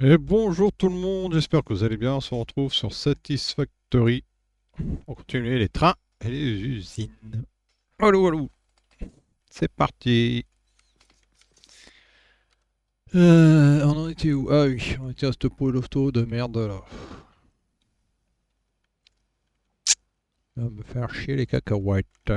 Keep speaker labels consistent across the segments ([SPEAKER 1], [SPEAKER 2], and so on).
[SPEAKER 1] Et bonjour tout le monde, j'espère que vous allez bien. On se retrouve sur Satisfactory pour continuer les trains et les usines. Allô, allô, c'est parti. On en était où? Ah oui, on était à ce pot l'auto de merde là. Ça va me faire chier les cacahuètes.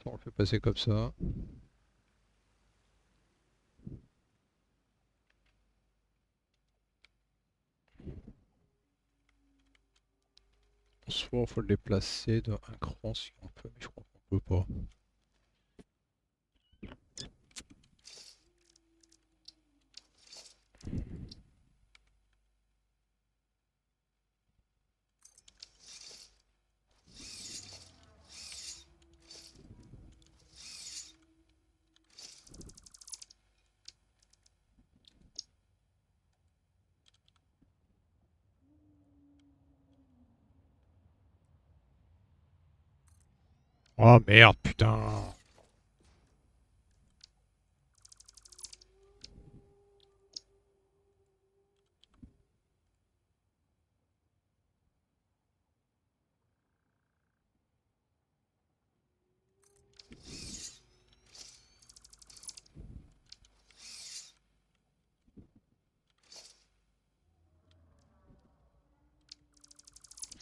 [SPEAKER 1] On le fait passer comme ça. Soit il faut le déplacer d'un cran si on peut, mais je crois qu'on peut pas. Oh merde, putain.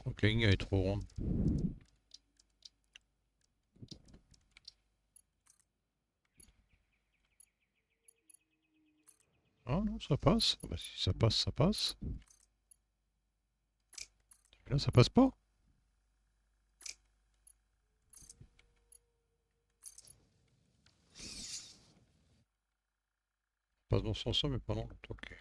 [SPEAKER 1] Ok, la ligne elle est trop ronde. Ah non, ça passe. Ah bah, si ça passe, ça passe. Là, ça passe pas. Ça passe dans ce sens-là, mais pas dans l'autre. Ok.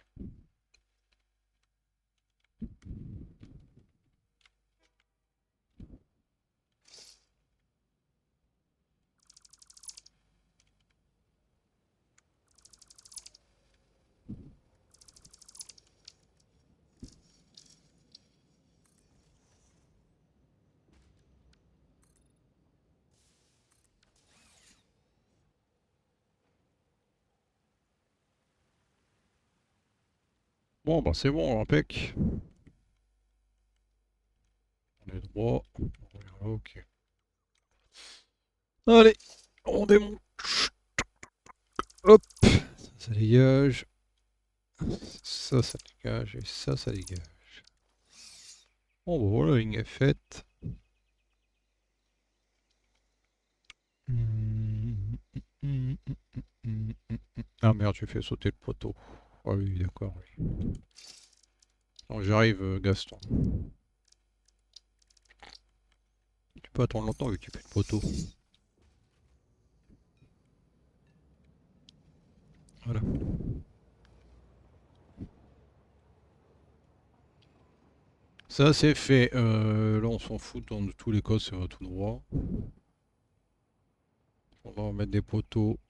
[SPEAKER 1] Bon, bah c'est bon, impec. On est droit. Ok. Allez, on démonte. Hop, ça dégage. Ça dégage. Et ça dégage. Bon, bah voilà, la ligne est faite. Ah merde, j'ai fait sauter le poteau. Ah oui, d'accord, oui. Bon, j'arrive, Gaston. Tu peux attendre longtemps vu que tu fais le poteau. Voilà. Ça, c'est fait. Là, on s'en fout. Dans tous les cas, ça va tout droit. On va remettre des poteaux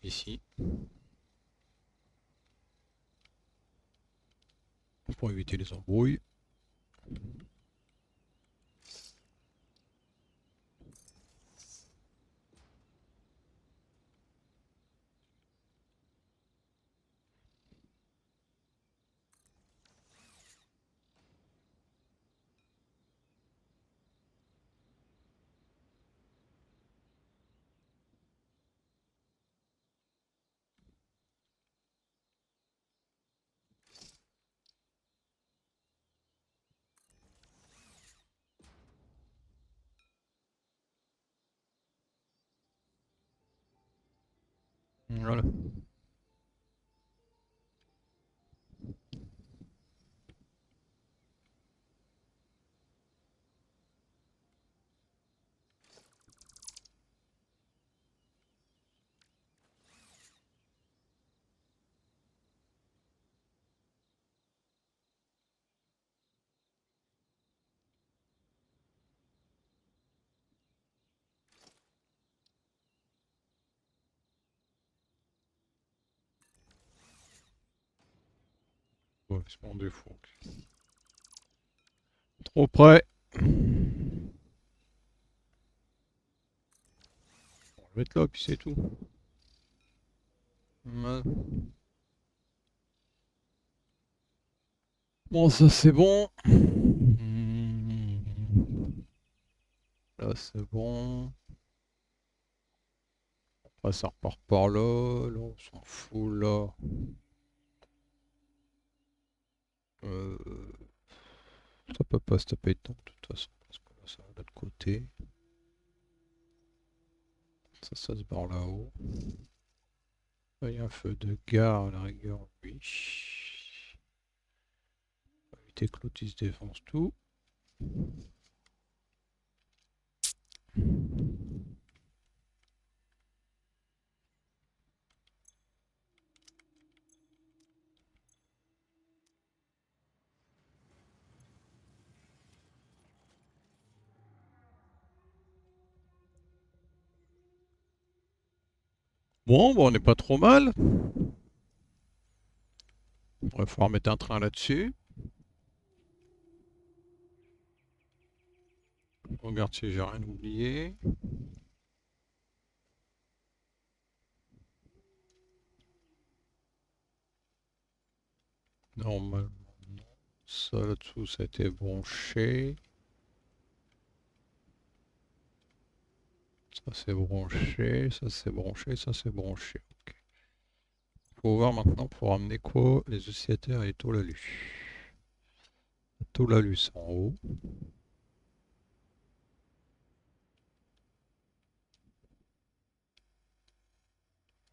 [SPEAKER 1] ici pour éviter les embrouilles. Voilà. Ouais, c'est mon défaut. Trop près. On va le mettre là, puis c'est tout. Ouais. Bon, ça c'est bon. Là c'est bon. Après ça repart par là. Là on s'en fout là. Euh, Ça peut pas se taper dedans de toute façon. Parce que là ça va de l'autre côté. Ça se barre là-haut. Là, il y a un feu de gare à la rigueur, oui. On va éviter que l'autre il se défonce tout. Bon, on n'est pas trop mal. Il va falloir mettre un train là-dessus. Regarde si j'ai rien oublié. Normalement, non. Ça là-dessous, ça a été branché. Ça c'est branché, ça c'est branché, ça c'est branché. Ok. Faut voir maintenant pour ramener quoi? Les oscillateurs et tout l'alu. Tout l'alu c'est en haut.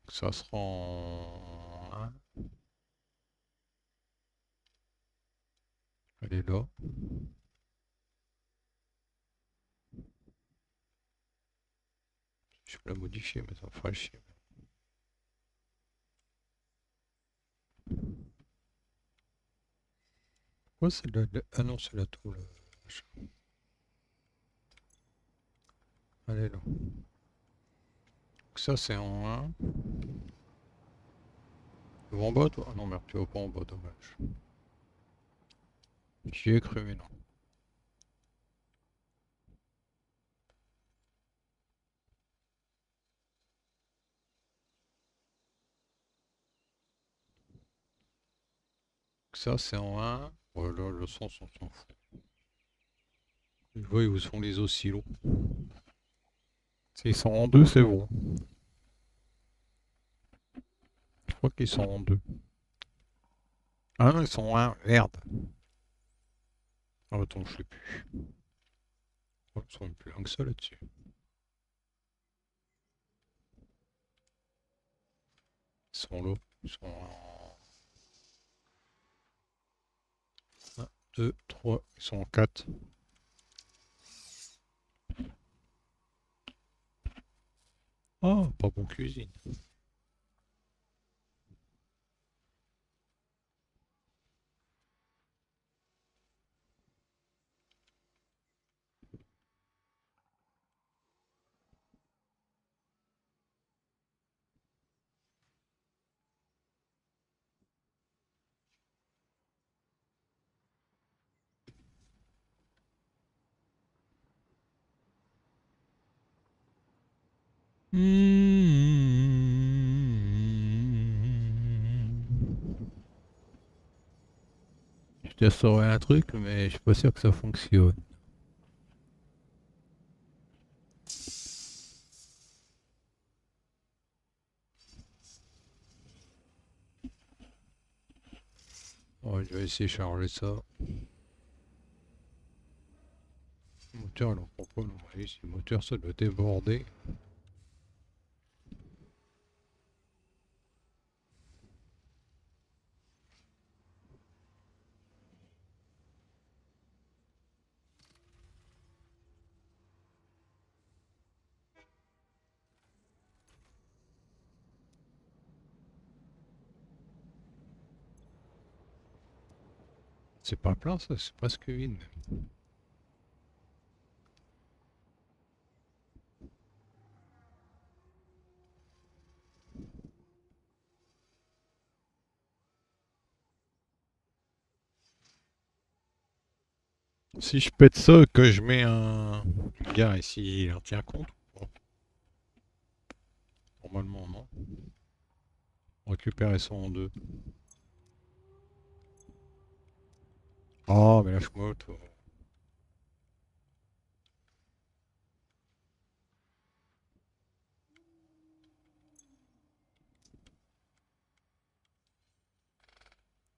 [SPEAKER 1] Ça sera en 1. Elle est là. Je peux la modifier, mais ça me fera chier. Pourquoi c'est ah non, c'est la tôle. Elle est là. Donc ça c'est en 1. Tu vas en bas toi? Ah non merde, tu vas pas en bas, dommage. J'y ai cru, mais non. Donc ça c'est en 1. Voilà, le sens on s'en fout. Je vois où sont les oscillos. S'ils sont en 2, c'est bon. Je crois qu'ils sont en 2. Ah non, ils sont en 1. Merde. Ah attends, je sais plus. Oh, ils sont plus loin que ça là-dessus. Ils sont là. Ils sont en 1, 2, 3. Ils sont en 4. Ah, pas bon cuisine. Je testerai un truc, mais je suis pas sûr que ça fonctionne. Ouais, je vais essayer de charger ça. Le moteur, il en prend pas, non. Oui, si le moteur, ça doit déborder. C'est pas plein, ça, c'est presque vide. Si je pète ça, que je mets un gars ici, il en tient compte ou pas? Normalement, non. Récupérer ça en deux. Oh, mais lâche-moi, toi.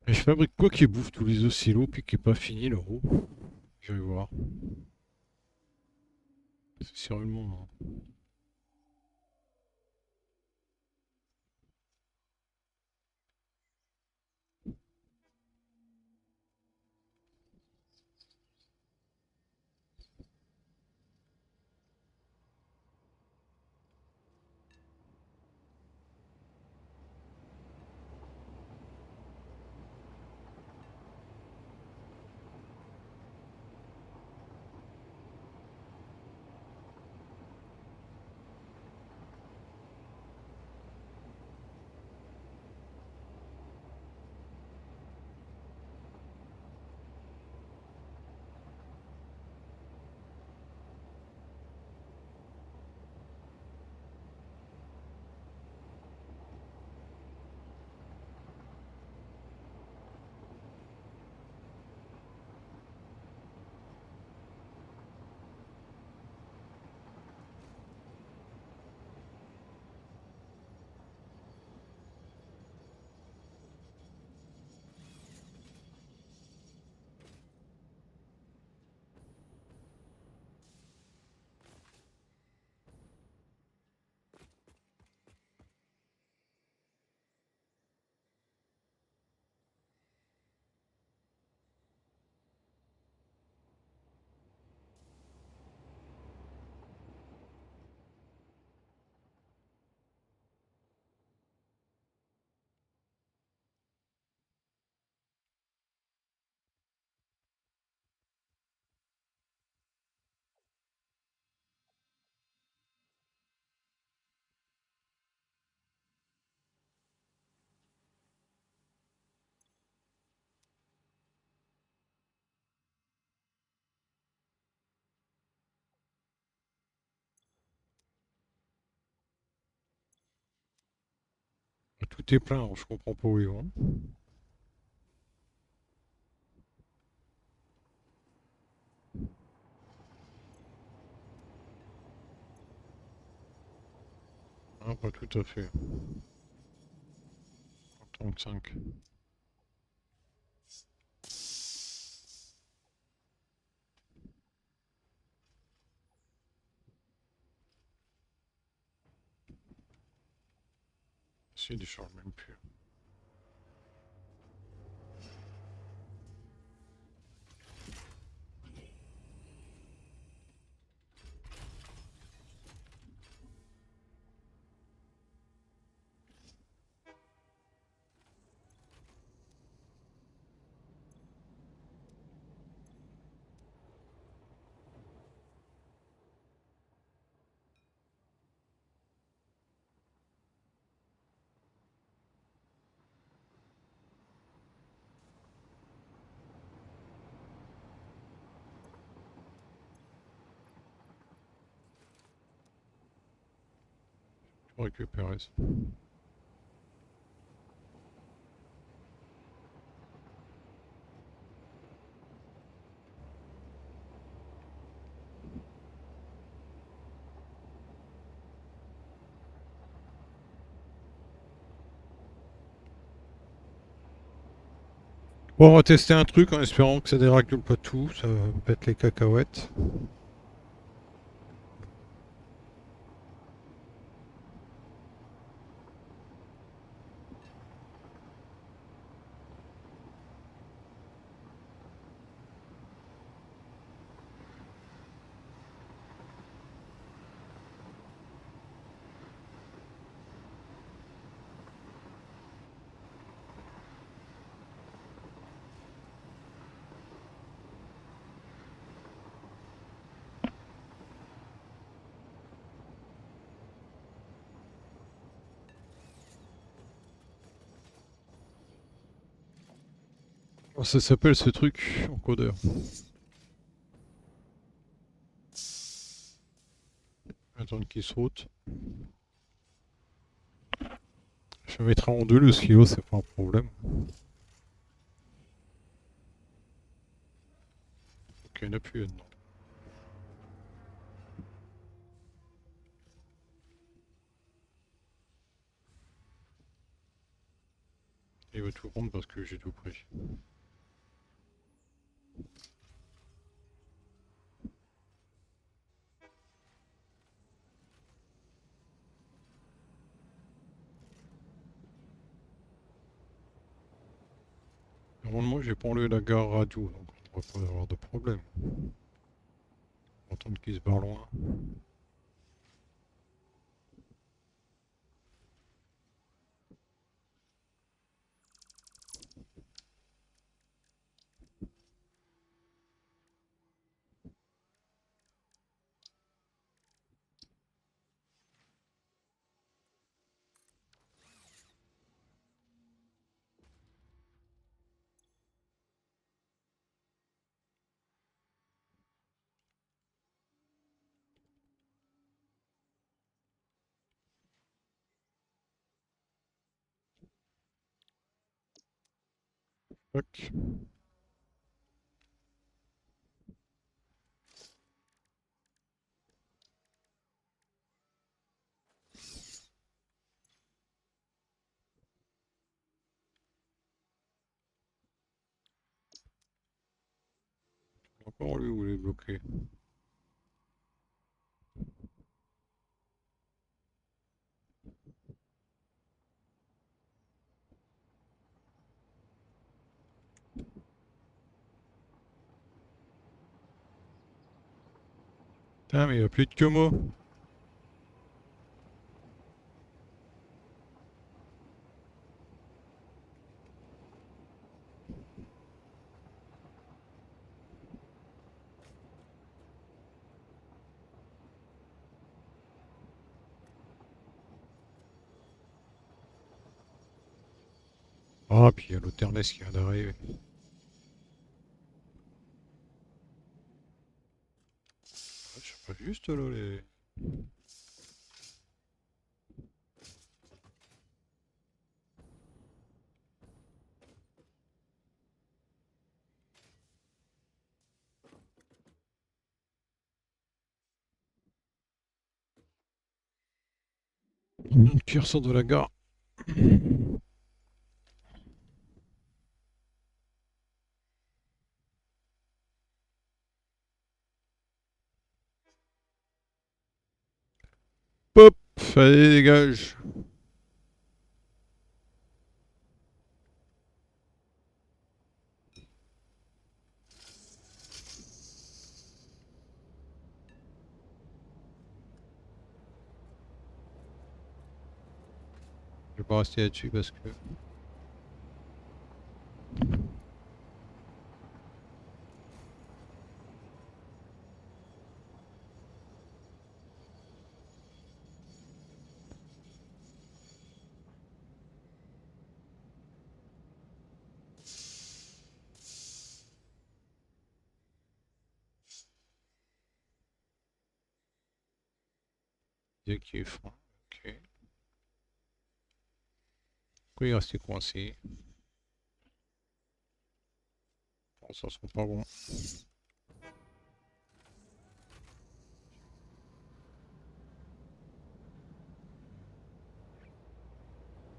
[SPEAKER 1] Et je fabrique quoi qui bouffe tous les oscillos puis qui est pas fini le roue? Je vais voir. C'est sûrement. Hein. Tout est plein, alors je comprends pas où ils vont. Ah, pas tout à fait. 35. Si, il charge même plus. Je vais récupérer ça. Bon, on va tester un truc en espérant que ça déracule pas tout, ça pète les cacahuètes. Oh, ça s'appelle ce truc encodeur. Attendre qu'il saute. Je mettrai en deux le stylo, c'est pas un problème. Ok, il n'y en a plus un, non. Il va tout prendre parce que j'ai tout pris. Normalement, j'ai pas enlevé la gare radio, donc on devrait pas avoir de problème. On va attendre qu'il se barre loin. Tac. Encore lui où il est bloqué. Putain, mais il n'y a plus de que moi. Ah, puis il y a l'autre Ernest qui vient d'arriver. Ah, c'est pas juste là les. Qui ressort de la gare. Pop! Allez, dégage! Je vais pas rester là-dessus parce que. Dès qu'il est franc. Ok. Pourquoi il est resté coincé? Bon, ça sera pas bon.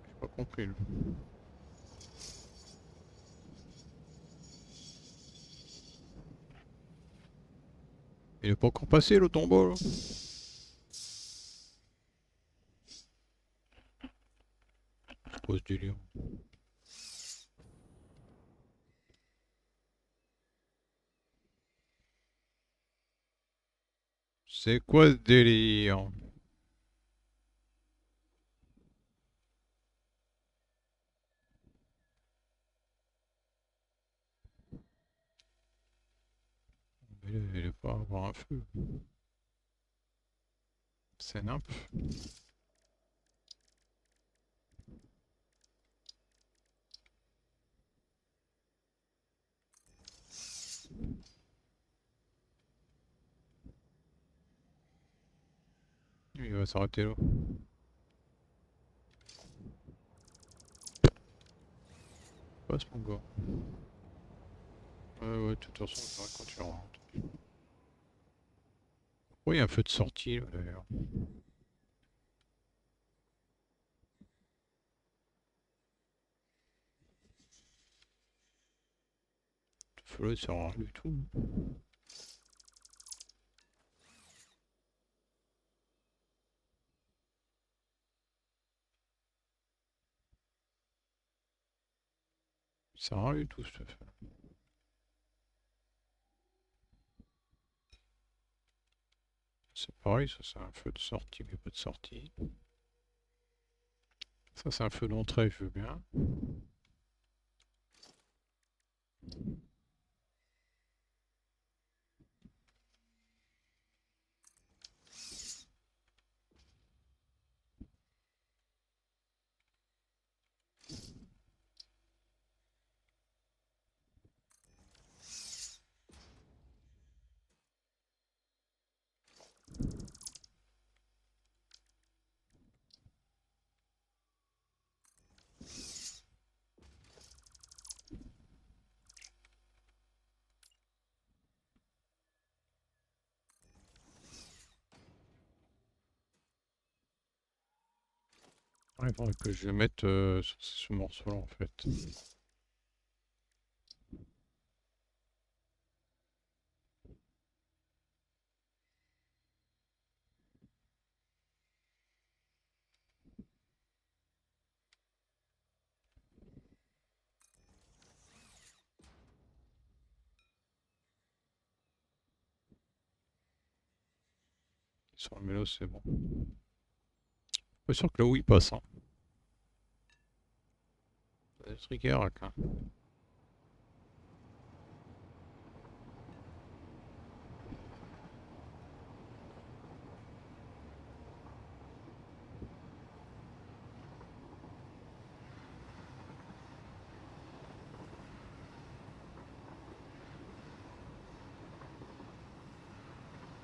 [SPEAKER 1] J'ai pas compris lui. Il est pas encore passé le tombeau là? C'est quoi ce délire? C'est quoi ce délire? Il est pas avoir un feu. C'est nimp. il va s'arrêter là. Passe mon gars. Ouais, de toute façon, ça va quand tu rentres. Pourquoi il y a un feu de sortie là d'ailleurs? Ce feu là il sert à rien du tout. Il sert à rien du tout ce feu. C'est pareil, ça c'est un feu de sortie, mais pas de sortie. Ça c'est un feu d'entrée, je veux bien. Ouais, il faudrait que je le mette sur ce morceau là en fait. Sur le mélo c'est bon. Pas sûr que là où il passe, hein. Ça va être rigueur, hein.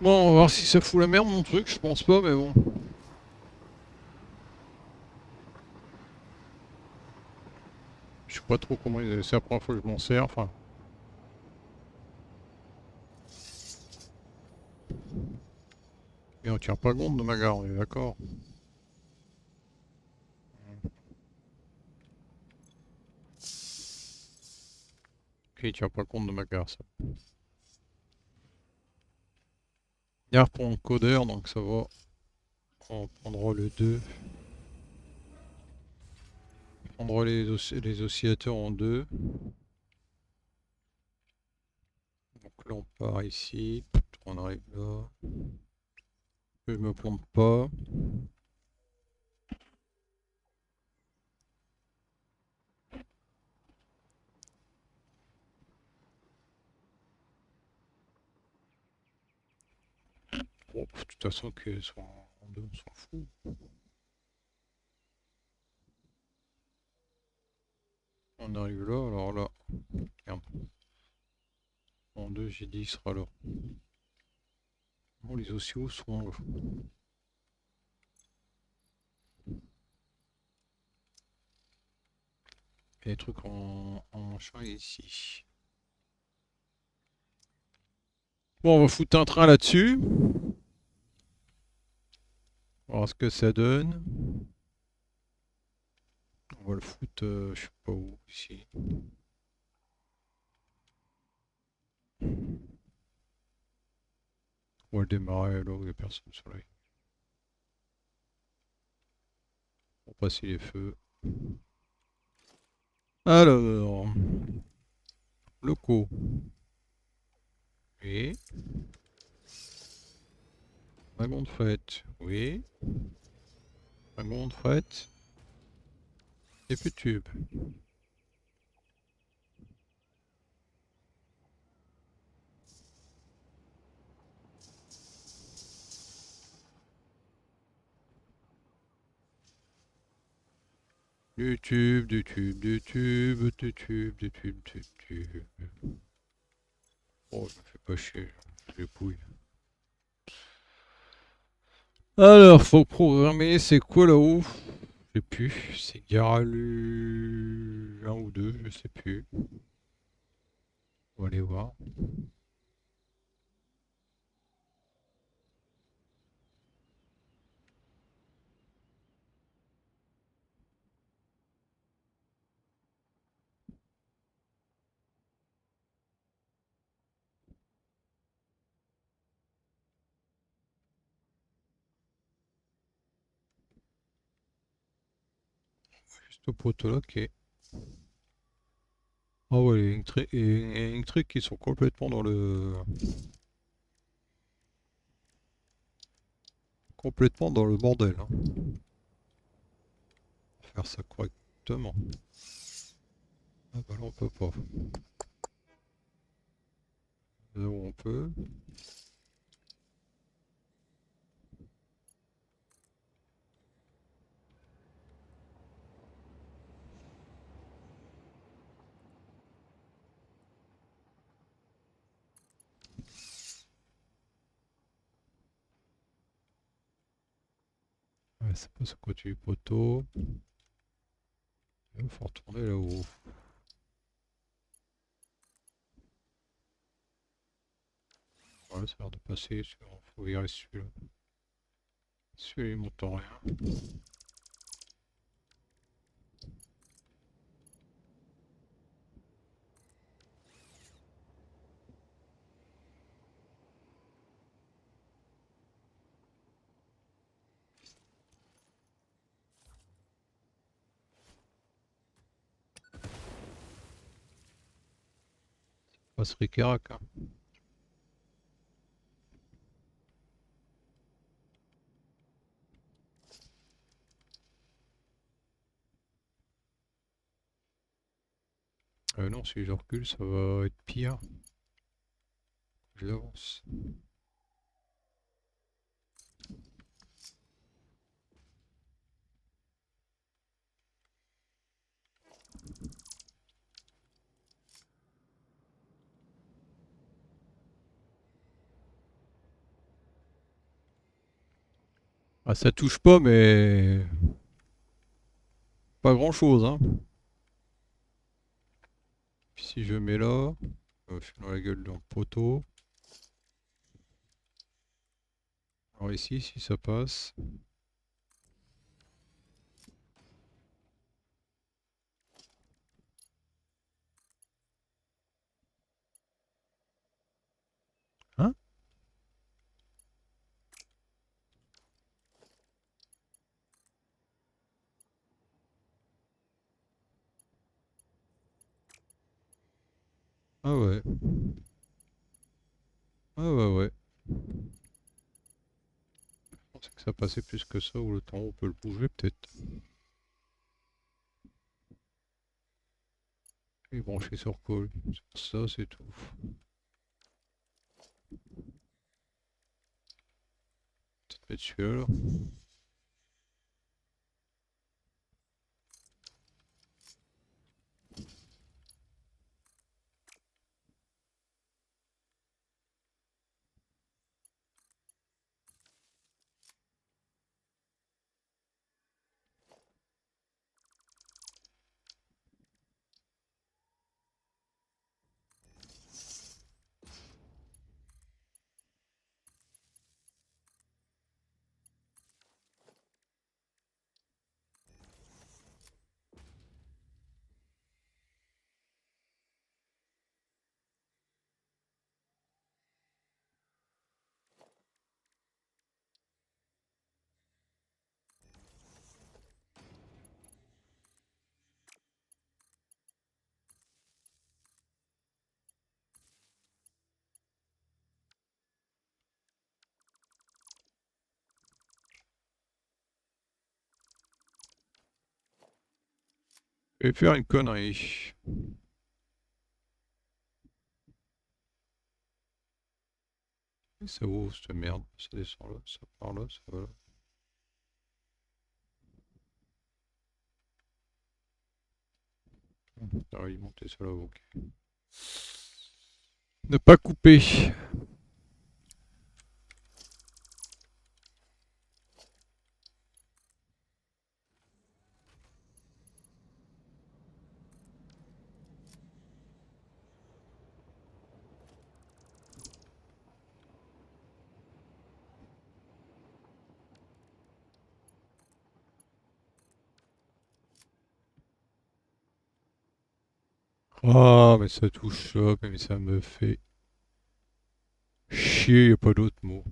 [SPEAKER 1] Bon, on va voir si ça fout la merde mon truc, je pense pas, mais bon. Je sais pas trop comment c'est la première fois que je m'en sers, enfin. Et on tient pas compte de ma gare, on est d'accord. Ok, il tient pas compte de ma gare, ça. Gare pour encodeur, donc ça va. On prendra le 2. On prendra les oscillateurs en 2. Donc là, on part ici. On arrive là. Je me plante pas. Bon, de toute façon, que soit en 2, on s'en fout. On arrive là, alors là. Merde. En 2, j'ai dit, il sera là. Bon, les oscillos sont là. Et les trucs en machin ici. Bon, on va foutre un train là-dessus. On va voir ce que ça donne. On va le foutre, je sais pas où, ici. On va le démarrer là où il n'y a personne sur la ligne. Pour passer les feux. Alors, locaux. Oui. Wagon de fret. Oui. Wagon de fret. Et plus de tube. Du tube, du tube, du tube, du tube, du tube, du tube. Oh, je me fais pas chier. Je dépouille. Alors, faut programmer, c'est quoi là-haut? Je sais plus. C'est Garalu 1 ou 2, je sais plus. On va aller voir. Juste au poteau là qui est. Ah ouais, les trucs qui sont complètement dans le. Complètement dans le bordel. Hein. Faire ça correctement. Ah bah là on peut pas. Là où on peut. Ouais, c'est pas ce côté du poteau. Il faut retourner là-haut. Ouais, ça a l'air de passer sur. Faut virer celui-là. Celui-là il monte en rien. Pas ce Ricarac. Hein. Non, si je recule, ça va être pire. Je l'avance. Ah, ça touche pas, mais pas grand-chose. Hein. Puis si je mets là, je suis dans la gueule d'un poteau. Alors ici, si ça passe. Hein? Ah ouais. Ah ouais, ouais. Je pensais que ça passait plus que ça, ou le temps on peut le bouger peut-être. Il est branché sur quoi lui? Sur ça, c'est tout. Peut-être mettre celui-là là. Et faire une connerie. Et ça ouvre cette merde. Ça descend là, ça part là, ça va là. Ah, il montait ça là, ok. Ne pas couper. Ah, mais ça touche ça, mais ça me fait chier, y a pas d'autre mot.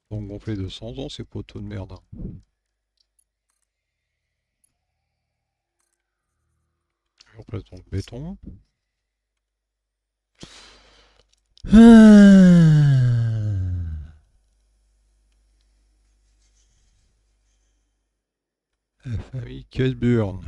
[SPEAKER 1] Donc gonfler de 100 ans, c'est poteau de merde, hein. Je replace donc le béton. La famille Casburn.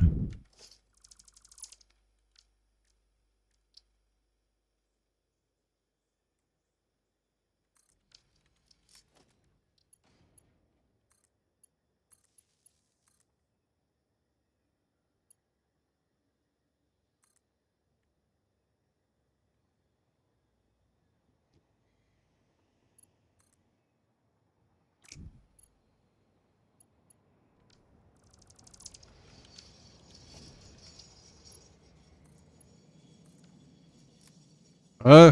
[SPEAKER 1] Ah,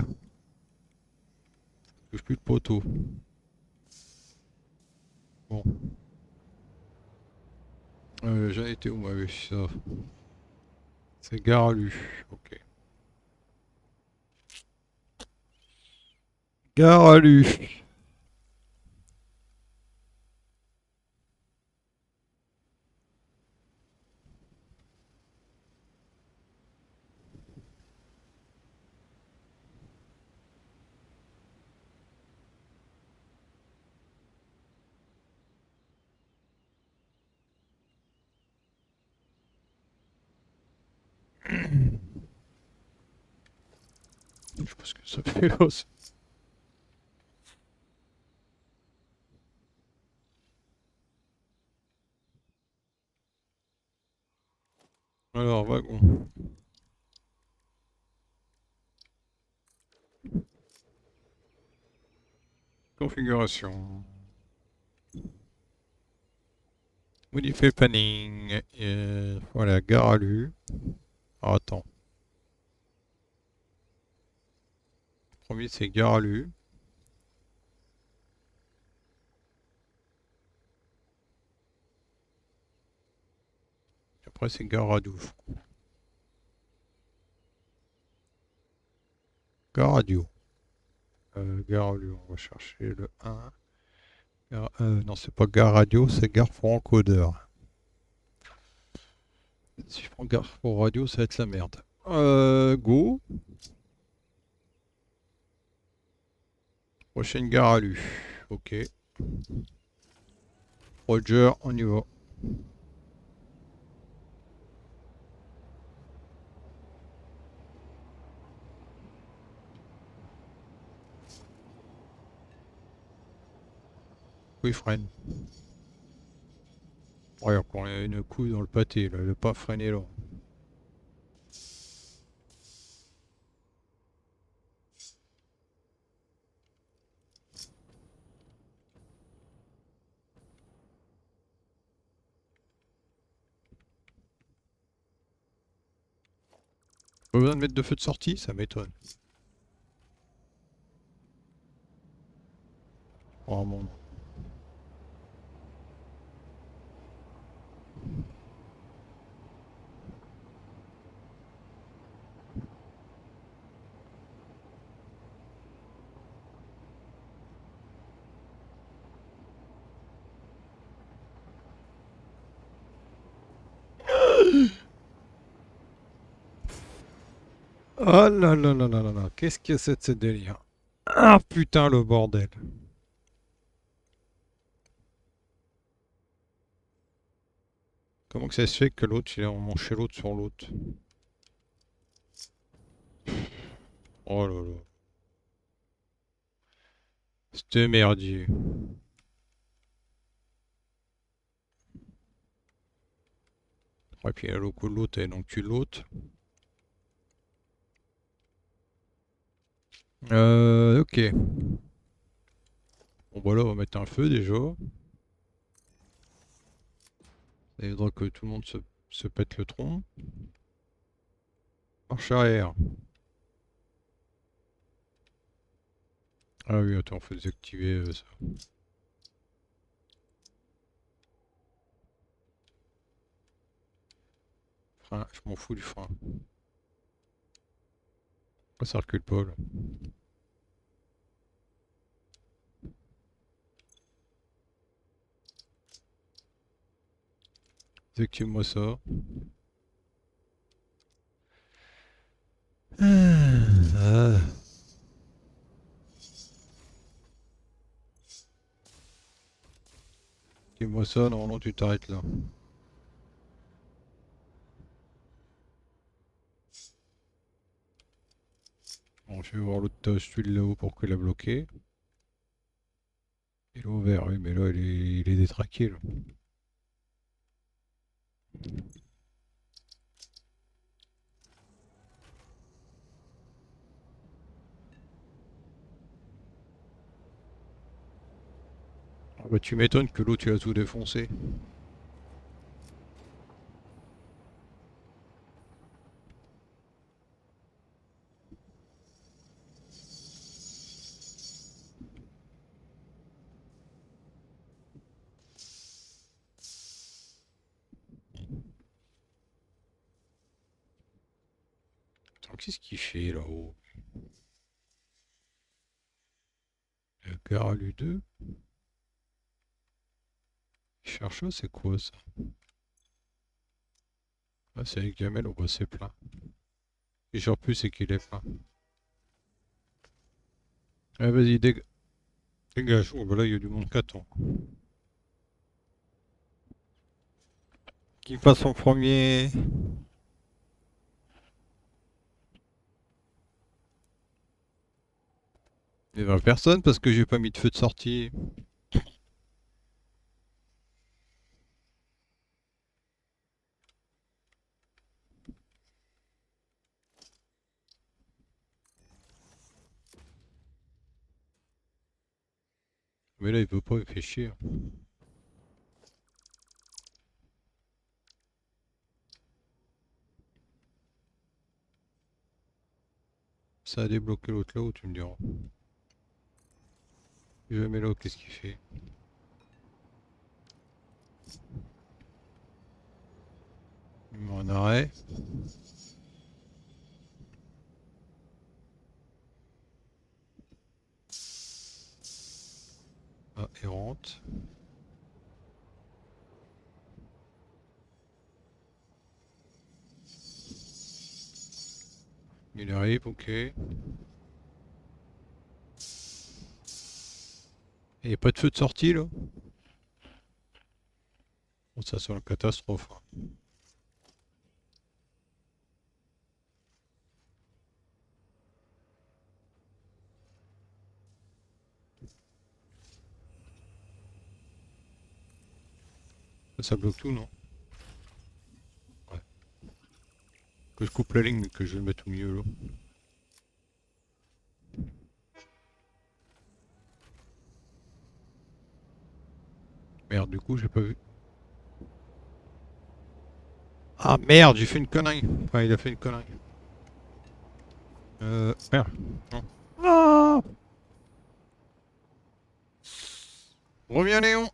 [SPEAKER 1] touche plus de poteau. Bon. J'en étais où, moi, avec ça? C'est Garalu. Ok. Garalu. Je sais pas ce que ça fait là. Alors, wagon. Configuration. Modifier le planning. Voilà, Garalu. Ah, attends. Premier, c'est Garalu. Après, c'est Garadouf. Garadio. Garalu, on va chercher le 1. Non, c'est pas Gare Radio, c'est Gare for Encodeur. Si je prends Gare for Radio, ça va être la merde. Go. Prochaine gare à Lu. Ok. Roger, on y va. Oui, freine. Ouais, encore une couille dans le pâté, là. Le pas freiner là. Pas besoin de mettre de feu de sortie, ça m'étonne. Oh mon. Oh là là là là là là. Qu'est-ce que c'est de ce délire? Ah putain, le bordel. Comment que ça se fait que l'autre, il est en manché l'autre sur l'autre? Oh là là. C'était merdier. Et puis le coup de l'autre, et donc tu l'autre. Ok. Bon voilà, on va mettre un feu déjà. Ça aidera que tout le monde se pète le tronc. Marche arrière. Ah oui, attends, faut désactiver ça. Frein, je m'en fous du frein. Pourquoi ça recule pas là? Désactive-moi ça. Ah. Dis-moi ça, normalement tu t'arrêtes là. Bon, je vais voir l'autre tuile là-haut pour qu'elle a bloqué. Il est ouvert, oui, mais là il est détraqué là. Ah bah tu m'étonnes que l'autre tu as tout défoncé. Attends, qu'est-ce qu'il fait là-haut? Le Garalu 2. Il cherche ça, c'est quoi ça? Ah, c'est avec Jamel, on voit c'est plein. Et genre plus c'est qu'il est plein. Ah vas-y, dégage. Oh bah là il y a du monde qui attend. Qui passe en premier? Il n'y a personne parce que j'ai pas mis de feu de sortie. Mais là il peut pas, il fait chier. Ça a débloqué l'autre là où tu me diras. Je mets là, qu'est-ce qu'il fait? Il met en arrêt. Ah, il rentre. Il arrive, ok. Il n'y a pas de feu de sortie là? Bon, ça sent la catastrophe. Ça bloque tout, non? Ouais. Que je coupe la ligne, mais que je vais le mettre au milieu là. Merde, du coup, j'ai pas vu. Ah merde, j'ai fait une connerie. Enfin, il a fait une connerie. Merde. Non. Ah, reviens Léon.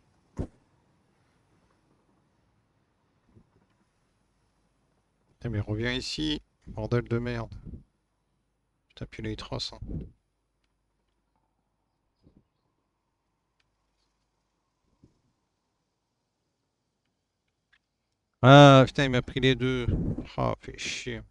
[SPEAKER 1] Putain, mais reviens ici. Bordel de merde. Putain, puis là, il trace. Hein. Ah, putain, il m'a pris les deux. Ah, fait chier.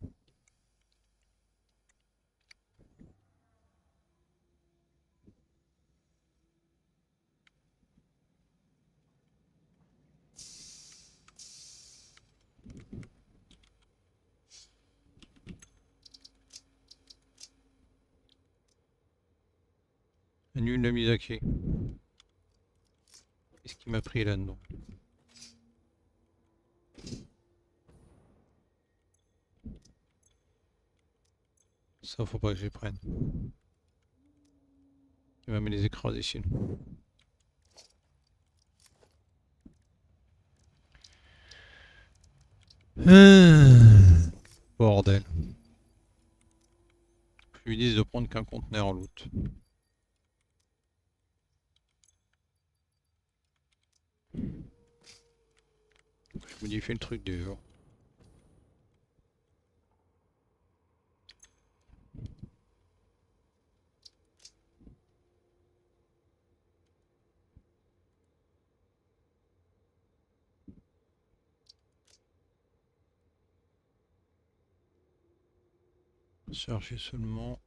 [SPEAKER 1] Nul la Misaki. Qu'est-ce qu'il m'a pris là-dedans? Ça, faut pas que je les prenne. Il va me les écraser sinon. Ah, bordel. Je lui dis de prendre qu'un conteneur en loot. Je modifie le truc dur. Chercher seulement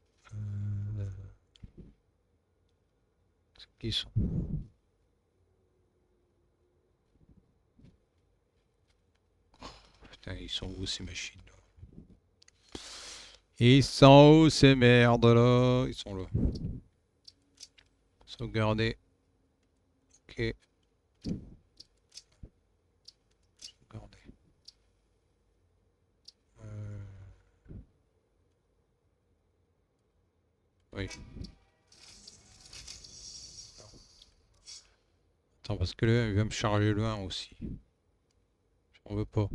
[SPEAKER 1] ce qui sont. Putain, ils sont où ces machines là? Ils sont où ces merdes là? Ils sont là. Sauvegarder. Ok. Sauvegarder. Oui. Attends, parce que là, il va me charger le 1 aussi. J'en veux pas.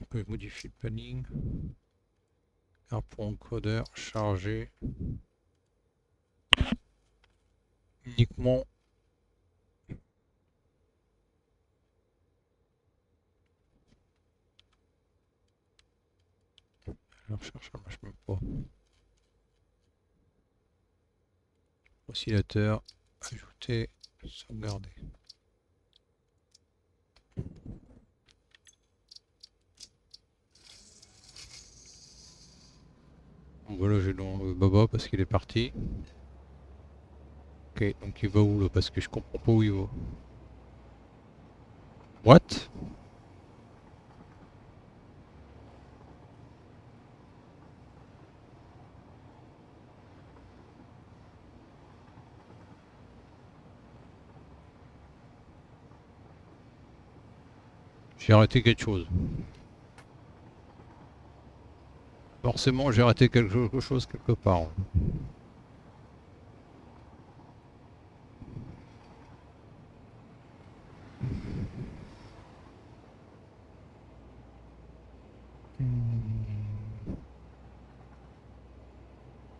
[SPEAKER 1] On peut modifier le planning. Carte pour encodeur, charger. Uniquement. La recherche, ça marche même pas. Oscillateur. Ajouter. Sauvegarder. Bon, voilà, j'ai dans le Baba parce qu'il est parti. Ok, donc il va où là? Parce que je comprends pas où il va. What? J'ai arrêté quelque chose. Forcément, j'ai raté quelque chose quelque part.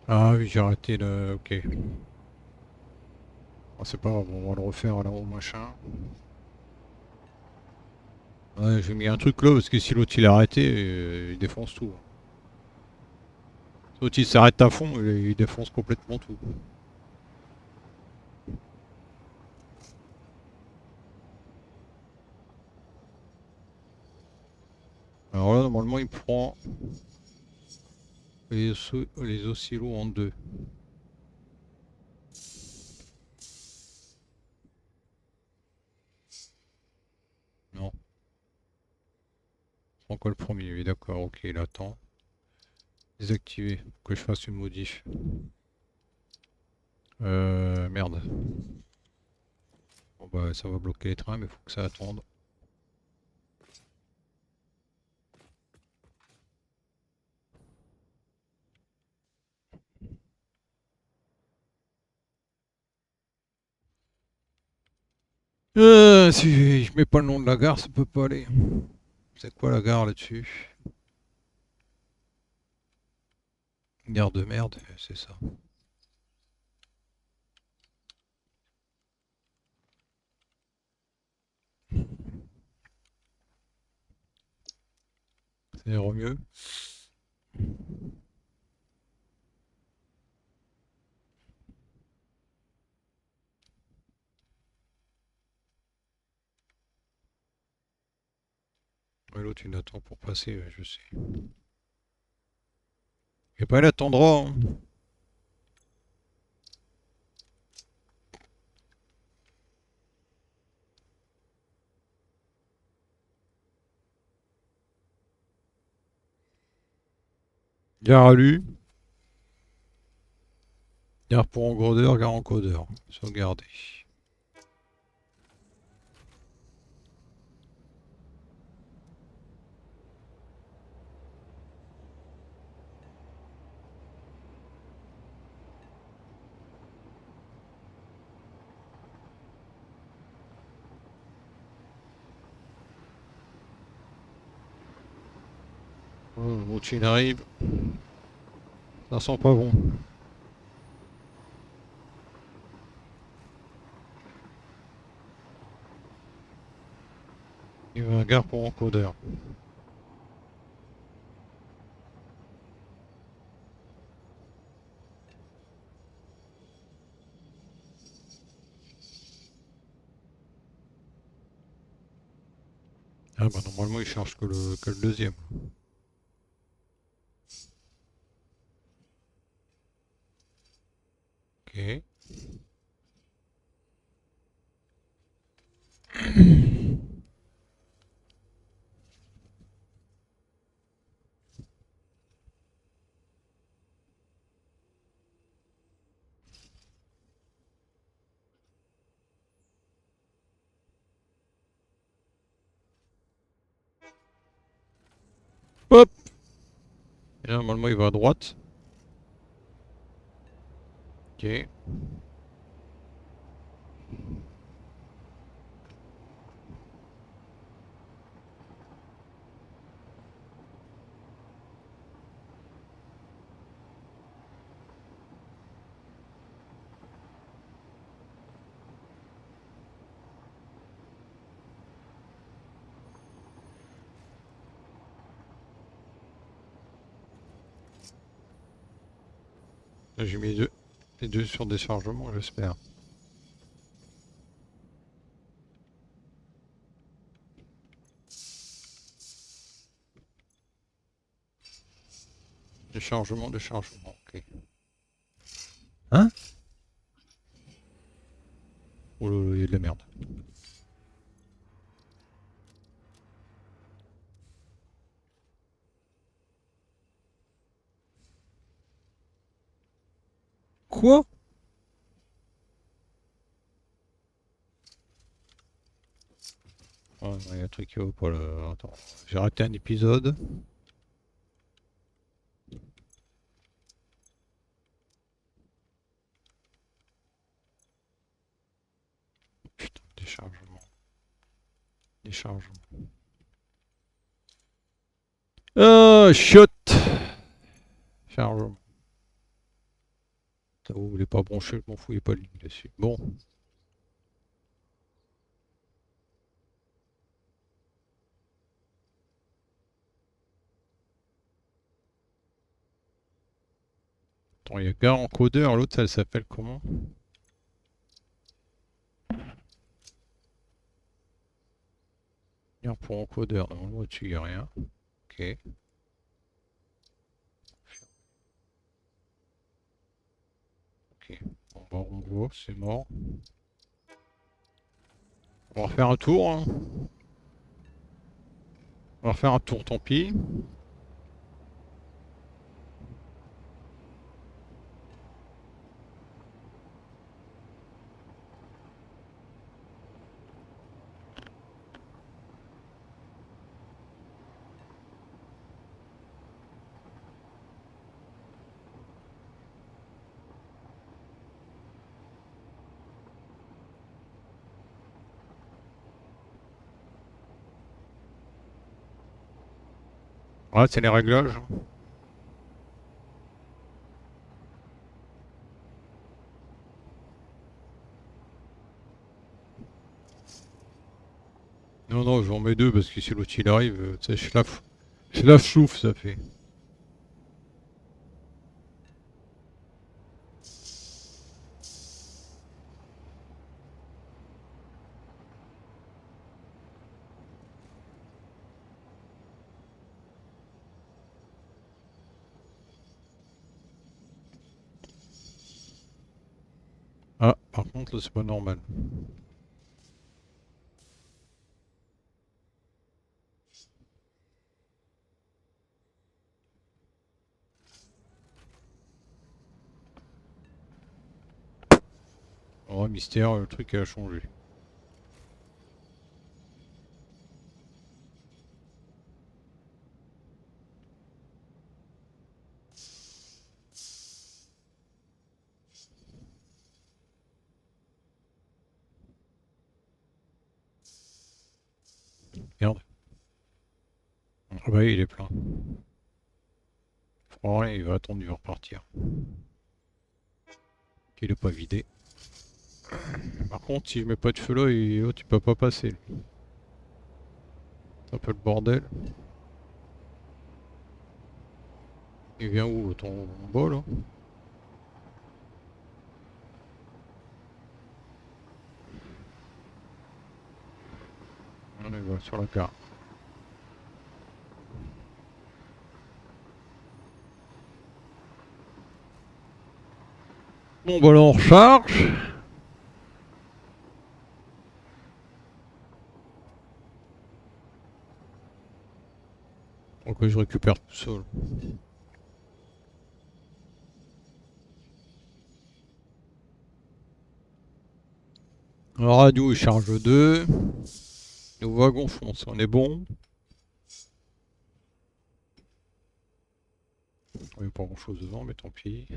[SPEAKER 1] Ah oui, j'ai raté le... Ok. Ah, c'est pas grave, on va le refaire là-haut, machin. Ouais, j'ai mis un truc là parce que si l'autre il a arrêté, il défonce tout. L'autre il s'arrête à fond, il défonce complètement tout. Alors là, normalement, il prend les oscillos en deux. Non. Il prend quoi le premier? Oui, d'accord, ok, il attend. Désactiver, faut que je fasse une modif. Merde. Bon bah ça va bloquer les trains, mais faut que ça attende. Si je mets pas le nom de la gare, ça peut pas aller. C'est quoi la gare là-dessus? Gare de merde, c'est ça. Ça ira mieux. Ouais, l'autre il attend pour passer, ouais, je sais. Et pas il attendra, hein. Gare à lui. Gare pour encodeur, gare encodeur. Sauvegarder. Oh, l'autre il arrive. Ça sent pas bon. Il y a un gare pour encodeur. Ah bah normalement il charge que le deuxième. Ok. Hop. Et là, normalement il va à droite. Ok. Là, j'ai mis les deux sur déchargement, j'espère. Déchargement, déchargement, ok. Hein? Oh là là, il y a de la merde. Quoi? Ouais, il y a un truc qui va pas là. Attends, j'ai raté un épisode. Putain, déchargement. Déchargement. Ah, shot! Chargement. Ça, vous voulez pas brancher, je m'en fous, il n'y a pas de ligne dessus. Bon. Attends, il y a gare encodeur, l'autre, ça s'appelle comment? Gare pour encodeur, normalement, au-dessus, il n'y a rien. Ok. Ok. Bon, bah, on voit, c'est mort. On va refaire un tour, hein. On va refaire un tour, tant pis. Voilà, c'est les réglages. Non, non, j'en mets deux parce que si l'autre il arrive, tu sais, je la chouffe, ça fait. Ah, par contre, là, c'est pas normal. Oh, mystère, le truc a changé. Merde. Ah bah oui, il est plein. Ouais, il va attendre, il va repartir. Il est pas vidé. Par contre, si je mais pas de feu là, tu peux pas passer. C'est un peu le bordel. Il vient où ton bol là? On est voilà, sur la carte. Bon bah là on recharge. Ok, je récupère tout seul. La radio il charge 2. Nos wagons foncent, on est bon. Il n'y a pas grand chose devant, mais tant pis.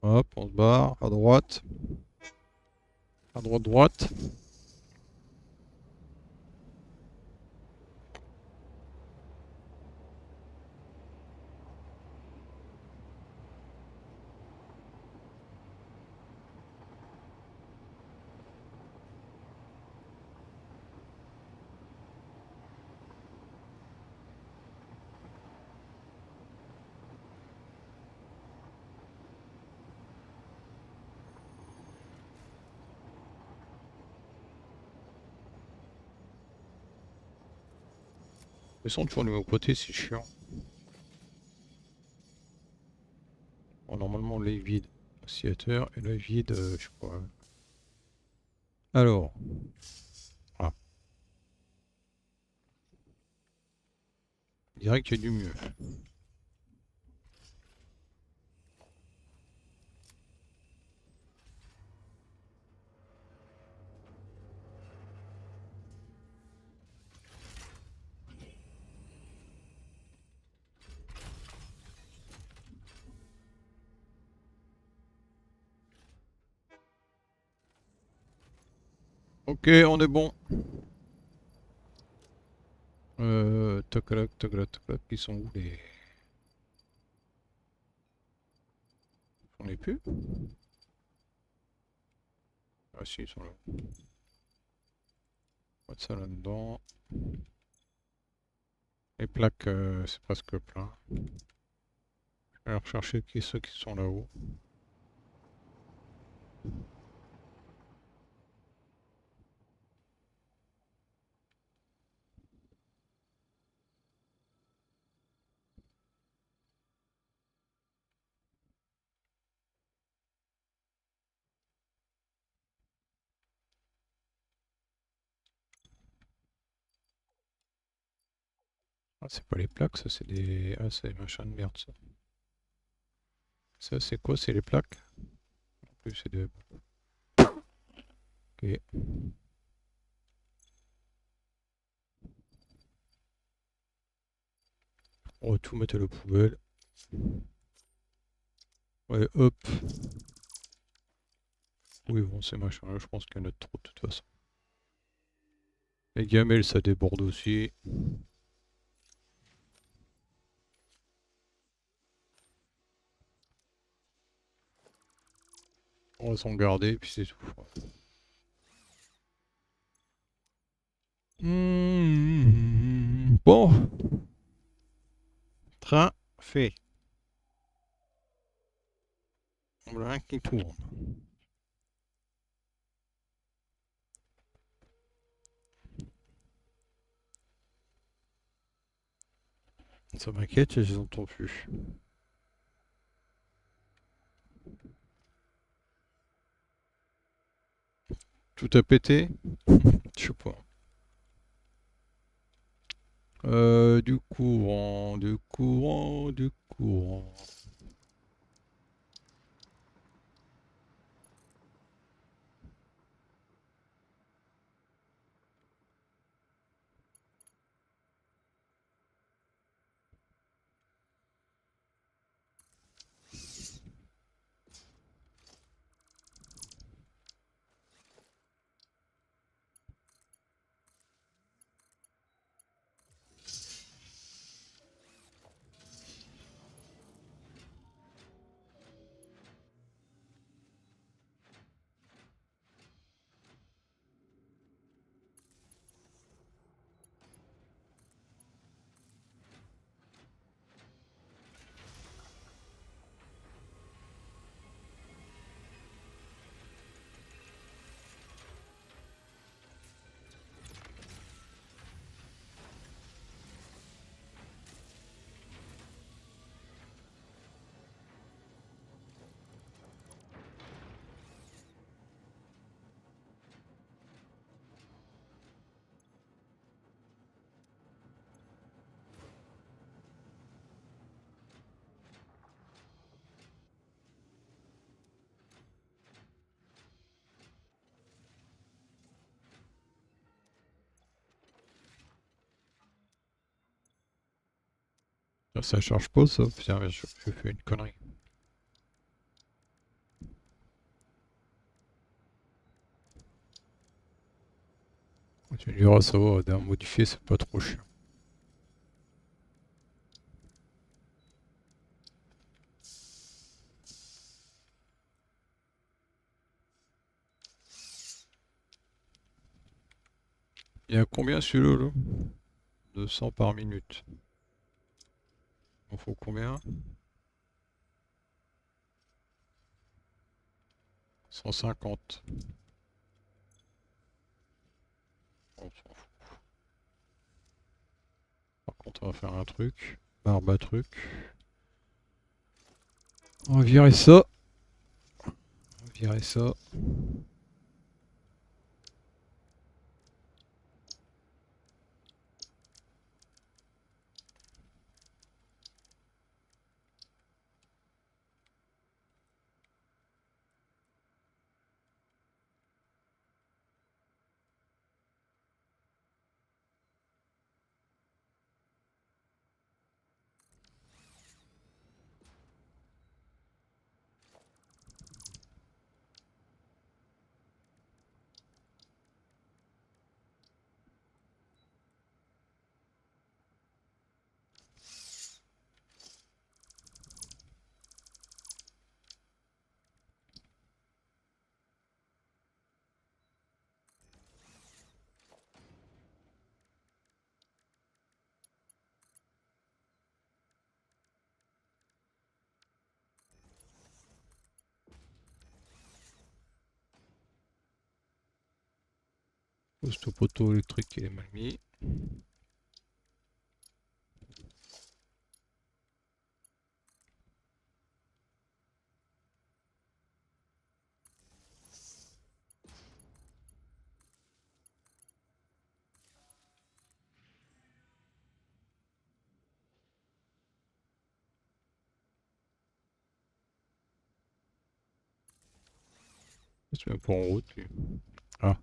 [SPEAKER 1] Hop, on se barre à droite. À droite, droite. Ils sont toujours les mêmes côtés, c'est chiant. Bon, normalement, là, il vide oscillateur et là, il vide, je sais pas. Alors. Ah. Je dirais qu'il y a du mieux. Ok, on est bon. Toc toc toc, ils sont où les... On est plus? Ah si, ils sont là. On va mettre ça là-dedans. Les plaques, c'est presque plein. Je vais aller rechercher ceux qui sont là-haut. Ah, c'est pas les plaques, ça c'est des... Ah, c'est des machins de merde, ça. Ça, c'est quoi? C'est les plaques? En plus, c'est des... Ok. On va tout mettre à la poubelle. Ouais, hop. Oui, bon, ces machins-là, je pense qu'il y en a trop de toute façon. Les gamelles, ça déborde aussi. On va s'en garder, puis c'est tout. Bon, train fait. Voilà qui tourne. Ça m'inquiète, je les entends plus. Tout a pété? Je sais pas. Du courant, du courant, du courant. Ça charge pas ça. Putain, je fais une connerie. Tu me diras, ça va, d'un modifié, c'est pas trop chiant. Il y a combien celui-là là 200 par minute. Il faut combien 150. On s'en fout. Par contre, on va faire un truc. Barbe à truc. On va virer ça. On va virer ça. Poste au poteau électrique, il est mal mis. C'est même pas en route lui. Ah,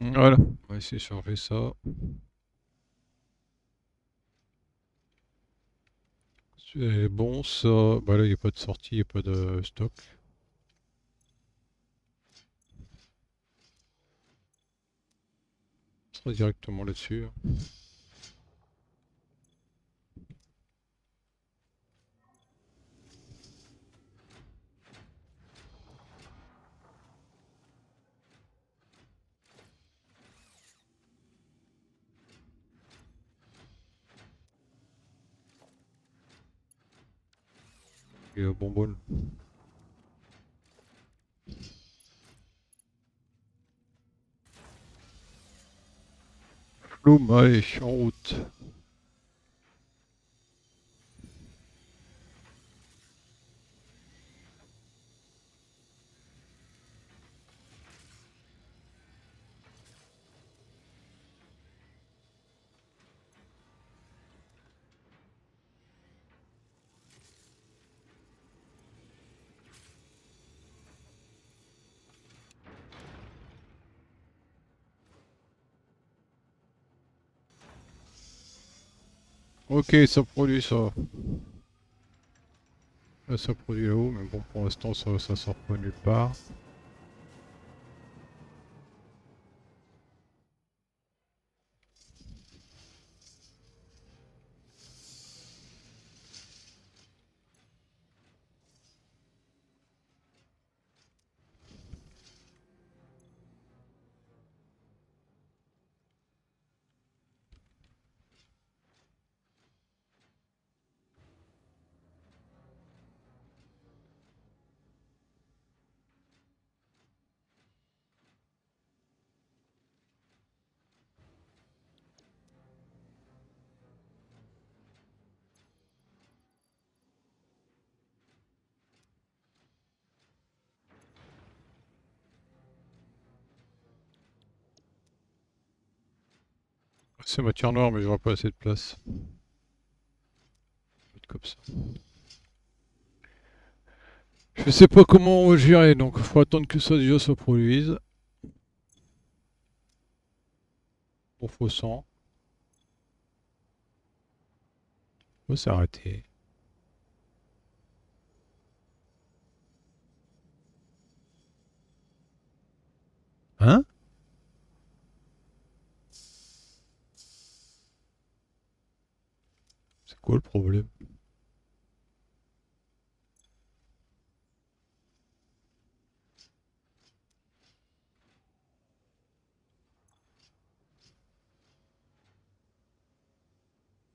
[SPEAKER 1] voilà. On va essayer de changer ça. C'est bon ça. Bah là, il n'y a pas de sortie, il n'y a pas de stock. On sera directement là-dessus. Et bonbonne. Floum, allez, en route. Ok, ça produit ça. Là, ça produit là-haut, mais bon, pour l'instant, ça sort pas nulle part. C'est matière noire, mais j'aurai pas assez de place. Comme ça. Je sais pas comment on va gérer, donc il faut attendre que ça déjà se produise. Pour faux sang. Faut s'arrêter. Hein? C'est quoi le problème?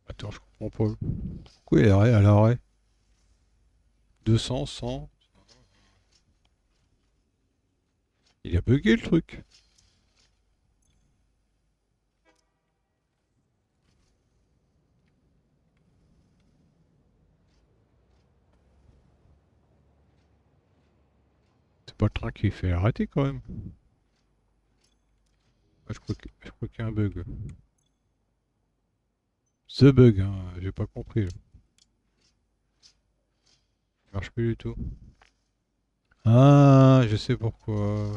[SPEAKER 1] Attends, je comprends pas. Pourquoi il est à l'arrêt? 200, 100. Il a bugué le truc. C'est pas le train qui fait arrêter quand même. Ah, je crois qu'il y a un bug. The bug, hein, j'ai pas compris. Là. Il marche plus du tout. Ah, je sais pourquoi.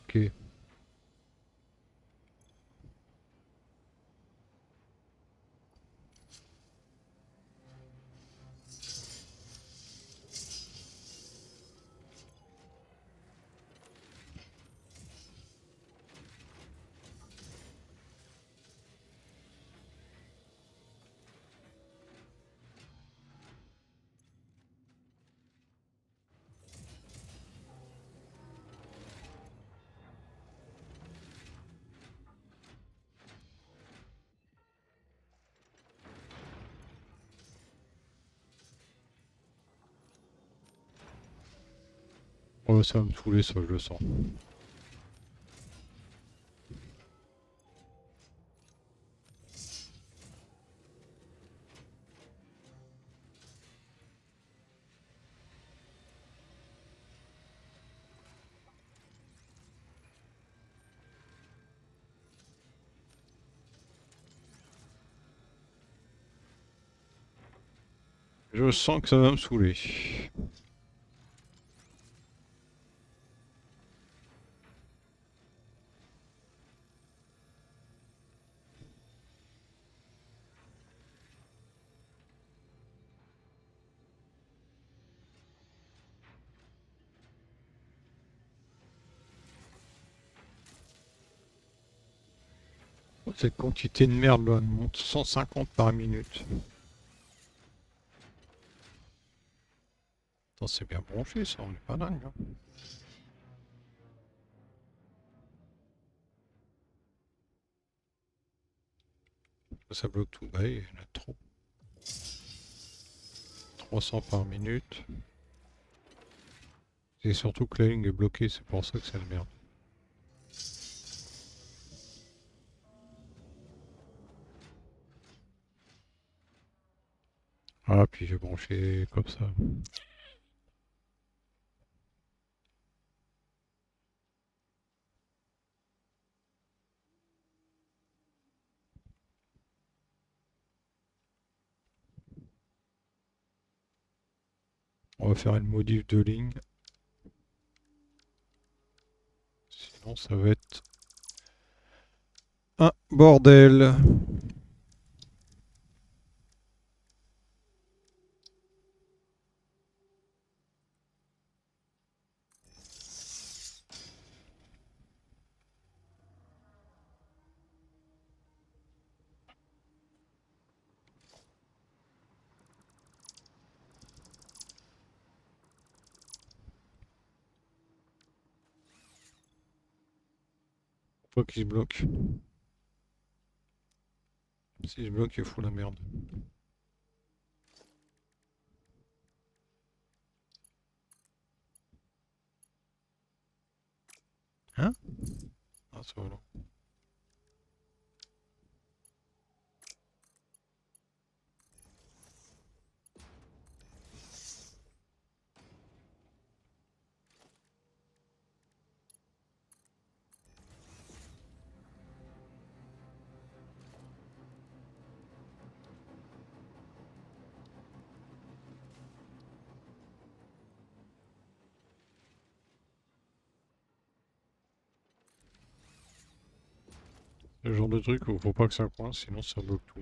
[SPEAKER 1] Ok. Oh, ça va me saouler, ça, je le sens. Je sens que ça va me saouler. Oh, cette quantité de merde là, elle monte 150 par minute. Attends, c'est bien branché ça, on est pas dingue. Hein. Ça bloque tout. Bah, il y en a trop. 300 par minute. C'est surtout que la ligne est bloquée, c'est pour ça que c'est la merde. Ah, puis j'ai branché comme ça. On va faire une modif de ligne. Sinon, ça va être un bordel. Faut qu'il se bloque. Si je bloque, il fout la merde. Hein? Ah, ça va là. Le genre de truc où faut pas que ça coince, sinon ça bloque tout.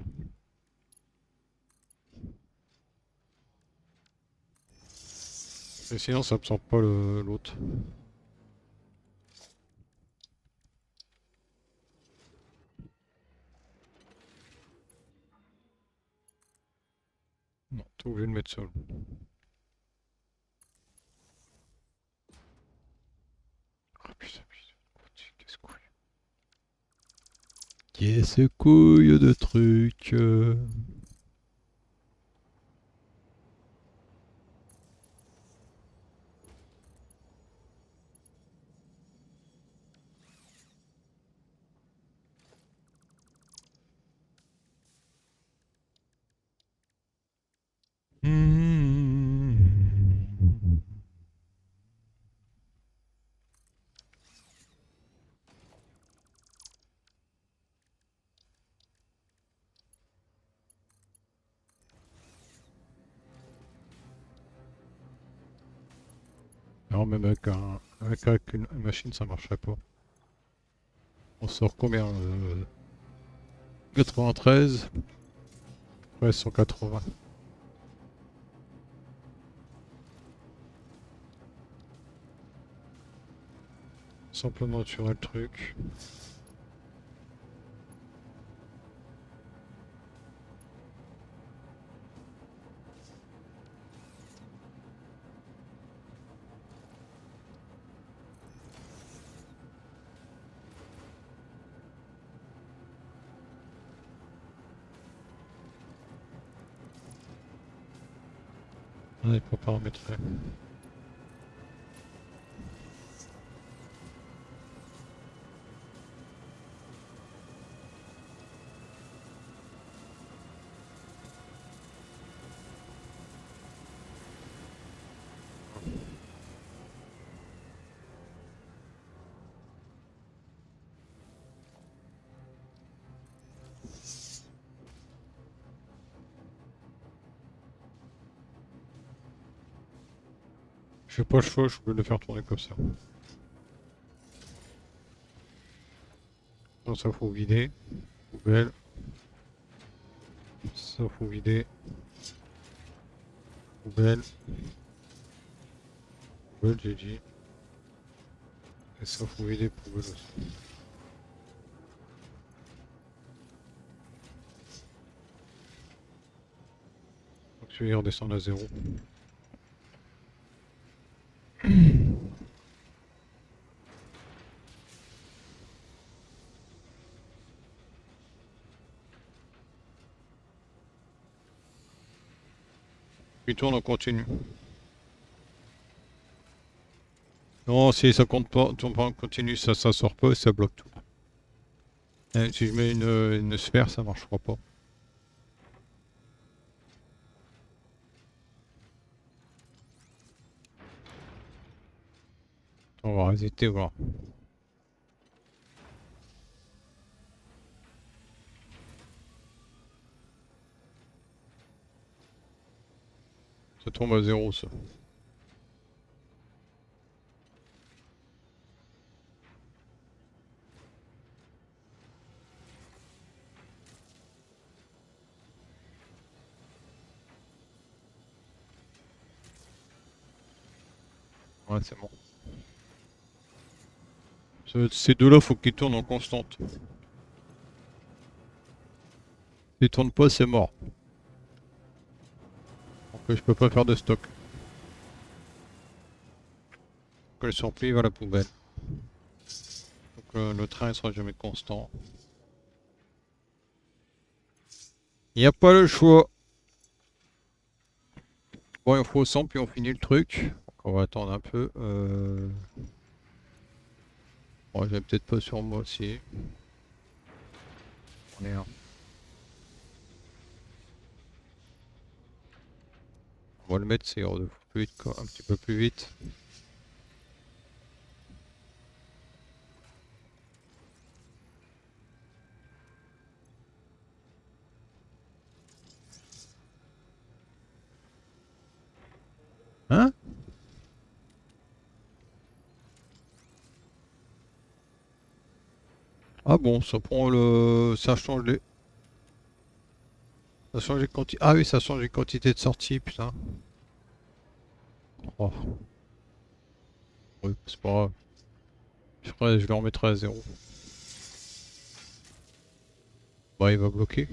[SPEAKER 1] Et sinon ça absorbe pas l'autre. Non, t'es obligé de mettre seul. Oh putain, putain. Qu'est-ce couille. Qu'est-ce couille de trucs. Non, même avec une machine, ça marcherait pas. On sort combien 93. Ouais, 180. Simplement naturel le truc. On n'est pas paramétré. Je pas le choix, je peux le faire tourner comme ça. Non, ça faut vider. Poubelle. Ça faut vider. Poubelle. Poubelle, j'ai dit. Et ça faut vider, poubelle aussi. Donc celui-là redescend à 0. Puis tourne, on continue. Non, si ça compte pas, tourne pas, on continue, ça sort pas et ça bloque tout. Et si je mets une sphère, ça marchera pas. On va hésiter, voir. Ça tombe à 0, ça. Ouais, c'est bon. Ces deux-là, faut qu'ils tournent en constante. S'ils tournent pas, c'est mort. Donc je peux pas faire de stock. Que le surplis va à la poubelle. Donc le train ne sera jamais constant. Il n'y a pas le choix. Bon, il faut 100 puis on finit le truc. Donc on va attendre un peu. Bon, je vais peut-être pas sur moi aussi. On est un. On va le mettre, c'est hors de plus vite, quoi. Un petit peu plus vite. Hein? Ah bon, ça prend le... Ça change les... Ça change les quantités... Ah oui, ça change les quantités de sortie, putain. Oh, oui, c'est pas grave. Je le remettrai à zéro. Bah, il va bloquer.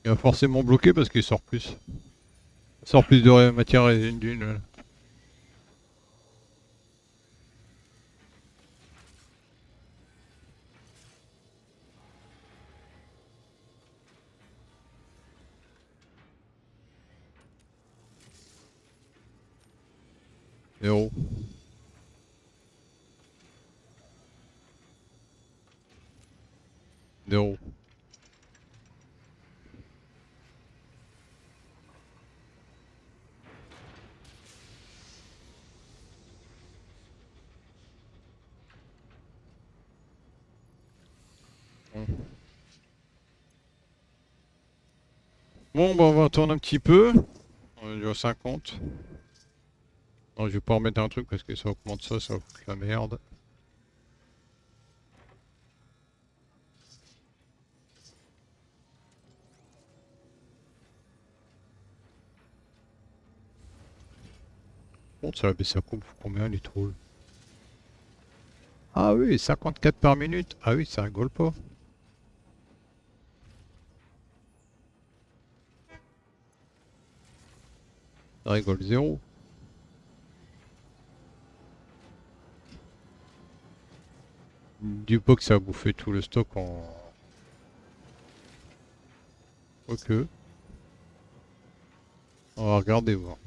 [SPEAKER 1] Il va forcément bloquer parce qu'il sort plus. Il sort plus de matière d'une. 0. Zéro. Bon, bah, on va attendre un petit peu. On est déjà à 50. Non, je vais pas remettre un truc parce que ça augmente ça, ça va foutre la merde. Bon, ça va baisser à combien les trolls? Ah oui, 54 par minute. Ah oui, ça rigole pas. Ça rigole zéro. Du peu que ça a bouffé tout le stock en... Ok. On va regarder voir.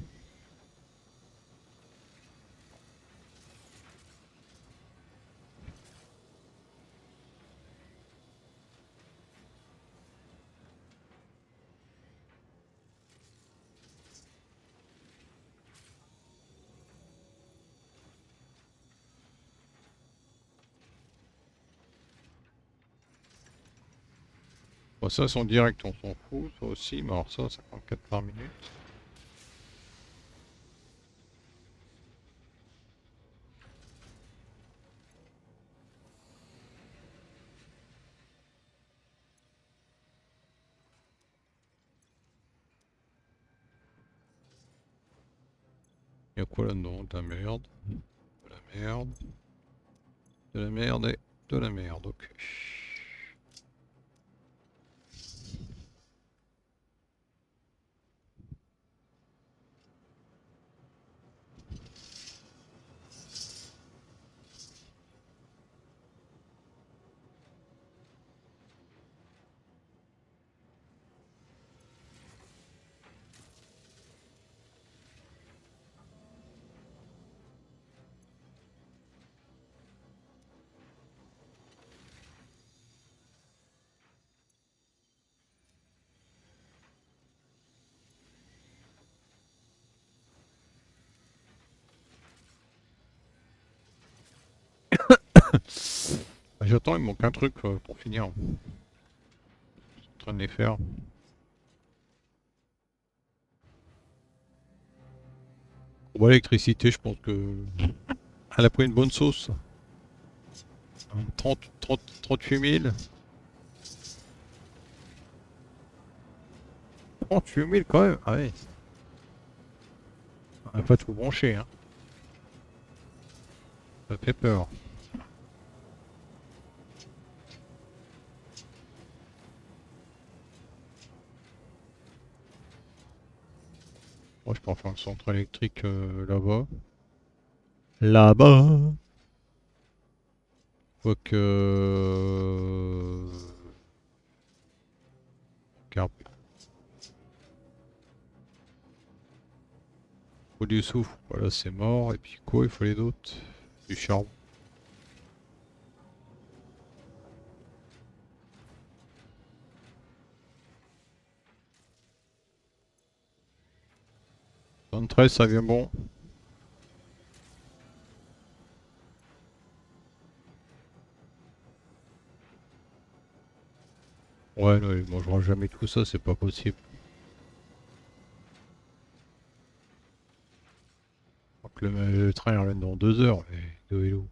[SPEAKER 1] Bon, ça, son direct, on s'en fout. Ça aussi, mais alors ça, 54 par minute. Y'a quoi là-dedans? De la merde. De la merde. De la merde et de la merde, ok. Bah, j'attends, il me manque un truc pour finir. Je suis en train de les faire. Bon, l'électricité, je pense que... Elle a pris une bonne sauce. 38 000. 38 000 quand même. Ah ouais. On a pas tout branché, hein. Ça fait peur. Moi, je peux en faire une centrale électrique là-bas. Là-bas. Quoique... Car... Faut du soufre. Voilà, c'est mort. Et puis quoi, il faut les d'autres? Du charbon. Treize, ça vient bon. Ouais, non, il mangera jamais tout ça, c'est pas possible. que le train revienne dans 2 heures, mais de vélo.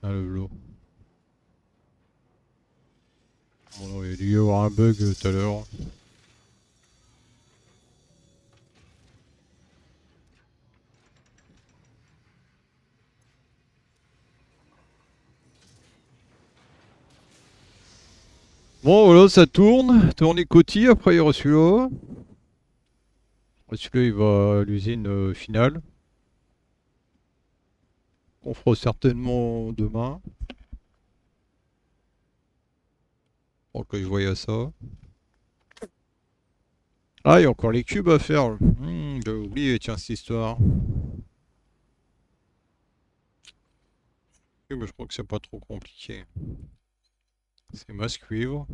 [SPEAKER 1] Ah, le vélo. Bon, non, il y a dû y avoir un bug tout à l'heure. Bon, voilà, ça tourne. Tourne les cotilles, après il y aura celui-là. Celui-là, il va à l'usine finale. On fera certainement demain. Pour que je voyais ça. Ah, il y a encore les cubes à faire. J'avais oublié, tiens, cette histoire. Oui, mais je crois que c'est pas trop compliqué. C'est masse cuivre.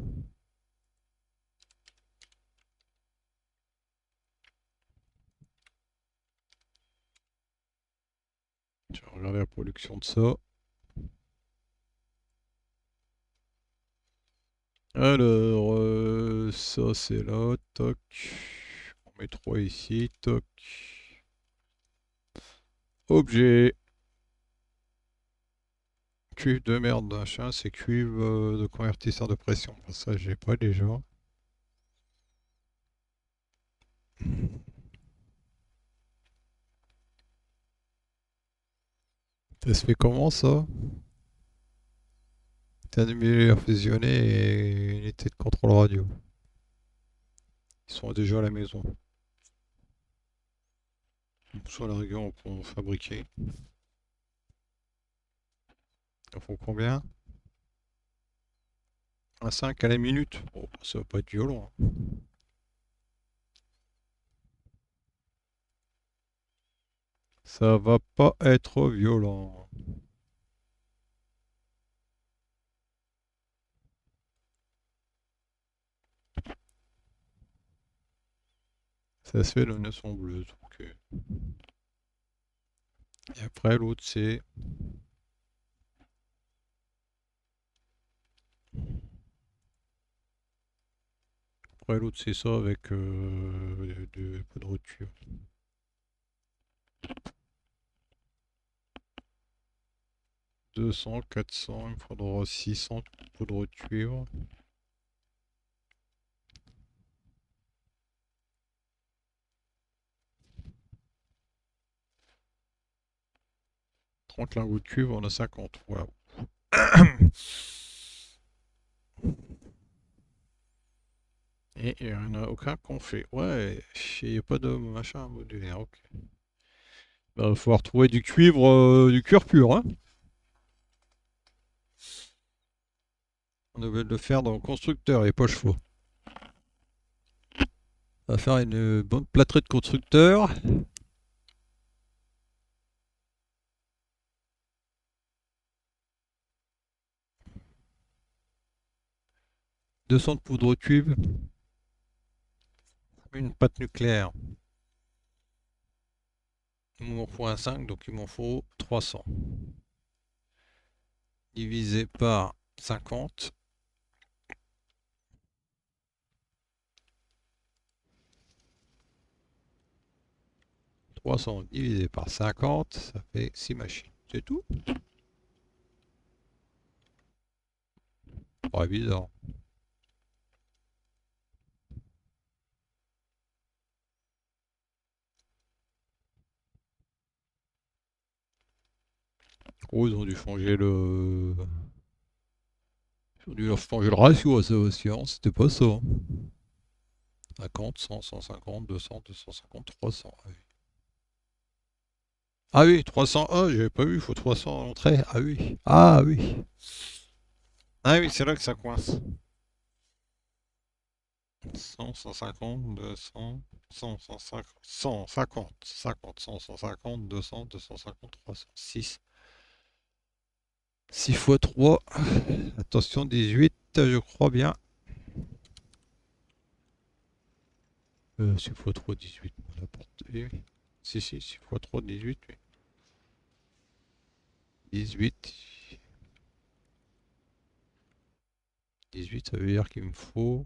[SPEAKER 1] Je vais regarder la production de ça. Alors, ça c'est là, toc. On met 3 ici, toc. Objet. Cuivre de merde, machin, c'est cuivre de convertisseur de pression. Ça, j'ai pas déjà. Ça se fait comment ça? C'est un émulateur fusionné et une unité de contrôle radio. Ils sont déjà à la maison. Soit la rigueur, on peut en fabriquer. Il faut combien? Un 5 à la minute? Oh, ça va pas être violent, hein. Ça va pas être violent. Ça se fait le 900 bleu. Ok. Et après, l'autre, c'est. Après, l'autre, c'est ça avec de poudre de cuivre. 200, 400, il me faudra 600 poudre de cuivre. 30 lingots de cuivre, on a 50. Waouh. Et il n'y en a aucun qu'on fait. Ouais, il n'y a pas de machin modulaire. Ok. Bah, il va falloir trouver du cuir pur, hein. On devait le faire dans le constructeur et pas chevaux. On va faire une bonne plâtrée de constructeur. 200 de poudre de cuivre. Une pâte nucléaire. Il m'en faut un 5, donc il m'en faut 300. Divisé par 50. 300 divisé par 50, ça fait 6 machines. C'est tout? Pas bizarre. Oh, ils ont dû changer le. Ils ont dû leur changer le ratio à ça aussi, hein. C'était pas ça, hein. 50, 100, 150, 200, 250, 300. Ah oui. Ah oui, 300. Ah, j'avais pas vu, il faut 300 à l'entrée. Ah oui. Ah oui. Ah oui, c'est là que ça coince. 100, 150, 200, 100, 150, 150, 50, 100, 150, 200, 250, 300, 6. 6 fois 3. Attention, 18, je crois bien. 6 fois 3, 18. N'importe. Oui. Si, 6 fois 3, 18. Oui. 18. 18, ça veut dire qu'il me faut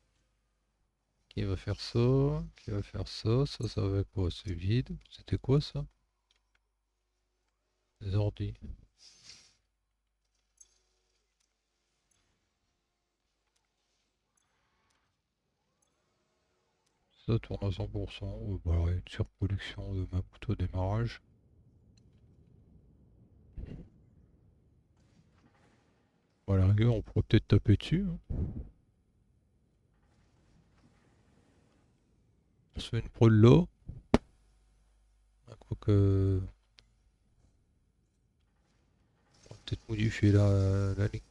[SPEAKER 1] Qui va faire ça? Qui va faire ça? Ça va quoi? C'est vide. C'était quoi ça? Des ordi. Ça tourne à 100%. Voilà, une surproduction de ma couteau démarrage. Voilà, la rigueur, on pourrait peut-être taper dessus, hein. On se fait une prod là. Ah, quoique. On va peut-être modifier la ligne.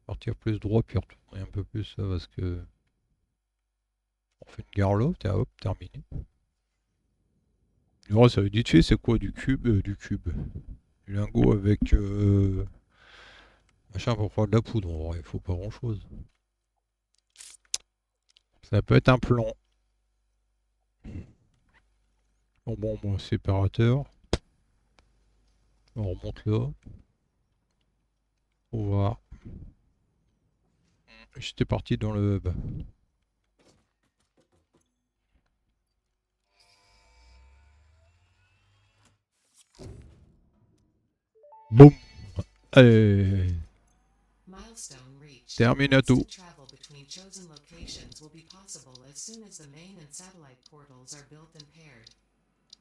[SPEAKER 1] Partir plus droit, puis retourner un peu plus là, parce que. On fait une gare là, hop, terminé. Oh, ça veut dire, tu sais, c'est quoi du cube? Du cube. Du lingot avec. Machin pour faire de la poudre. En vrai, il faut pas grand chose. Ça peut être un plan. Bon, séparateur. On remonte là. On va voir. J'étais parti dans le hub. Boum. Allez.
[SPEAKER 2] Milestone reached.
[SPEAKER 1] Terminato.
[SPEAKER 2] Instant travel between chosen locations will be possible as soon as the main and satellite portals are built and paired.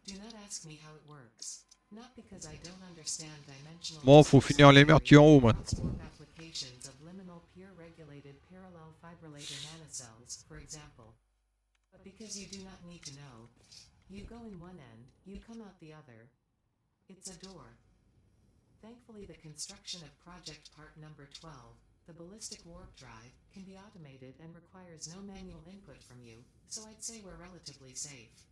[SPEAKER 2] Do not ask me how it works. Not because I don't understand dimensional.
[SPEAKER 1] Bon, faut finir les merdes en haut maintenant.
[SPEAKER 2] Crosswarp applications of liminal peer-regulated parallel fibrillator nanocells, for example. But because you do not need to know, you go in one end, you come out the other. It's a door. Thankfully, the construction of project part number 12, the ballistic warp drive, can be automated and requires no manual input from you, so I'd say we're relatively safe.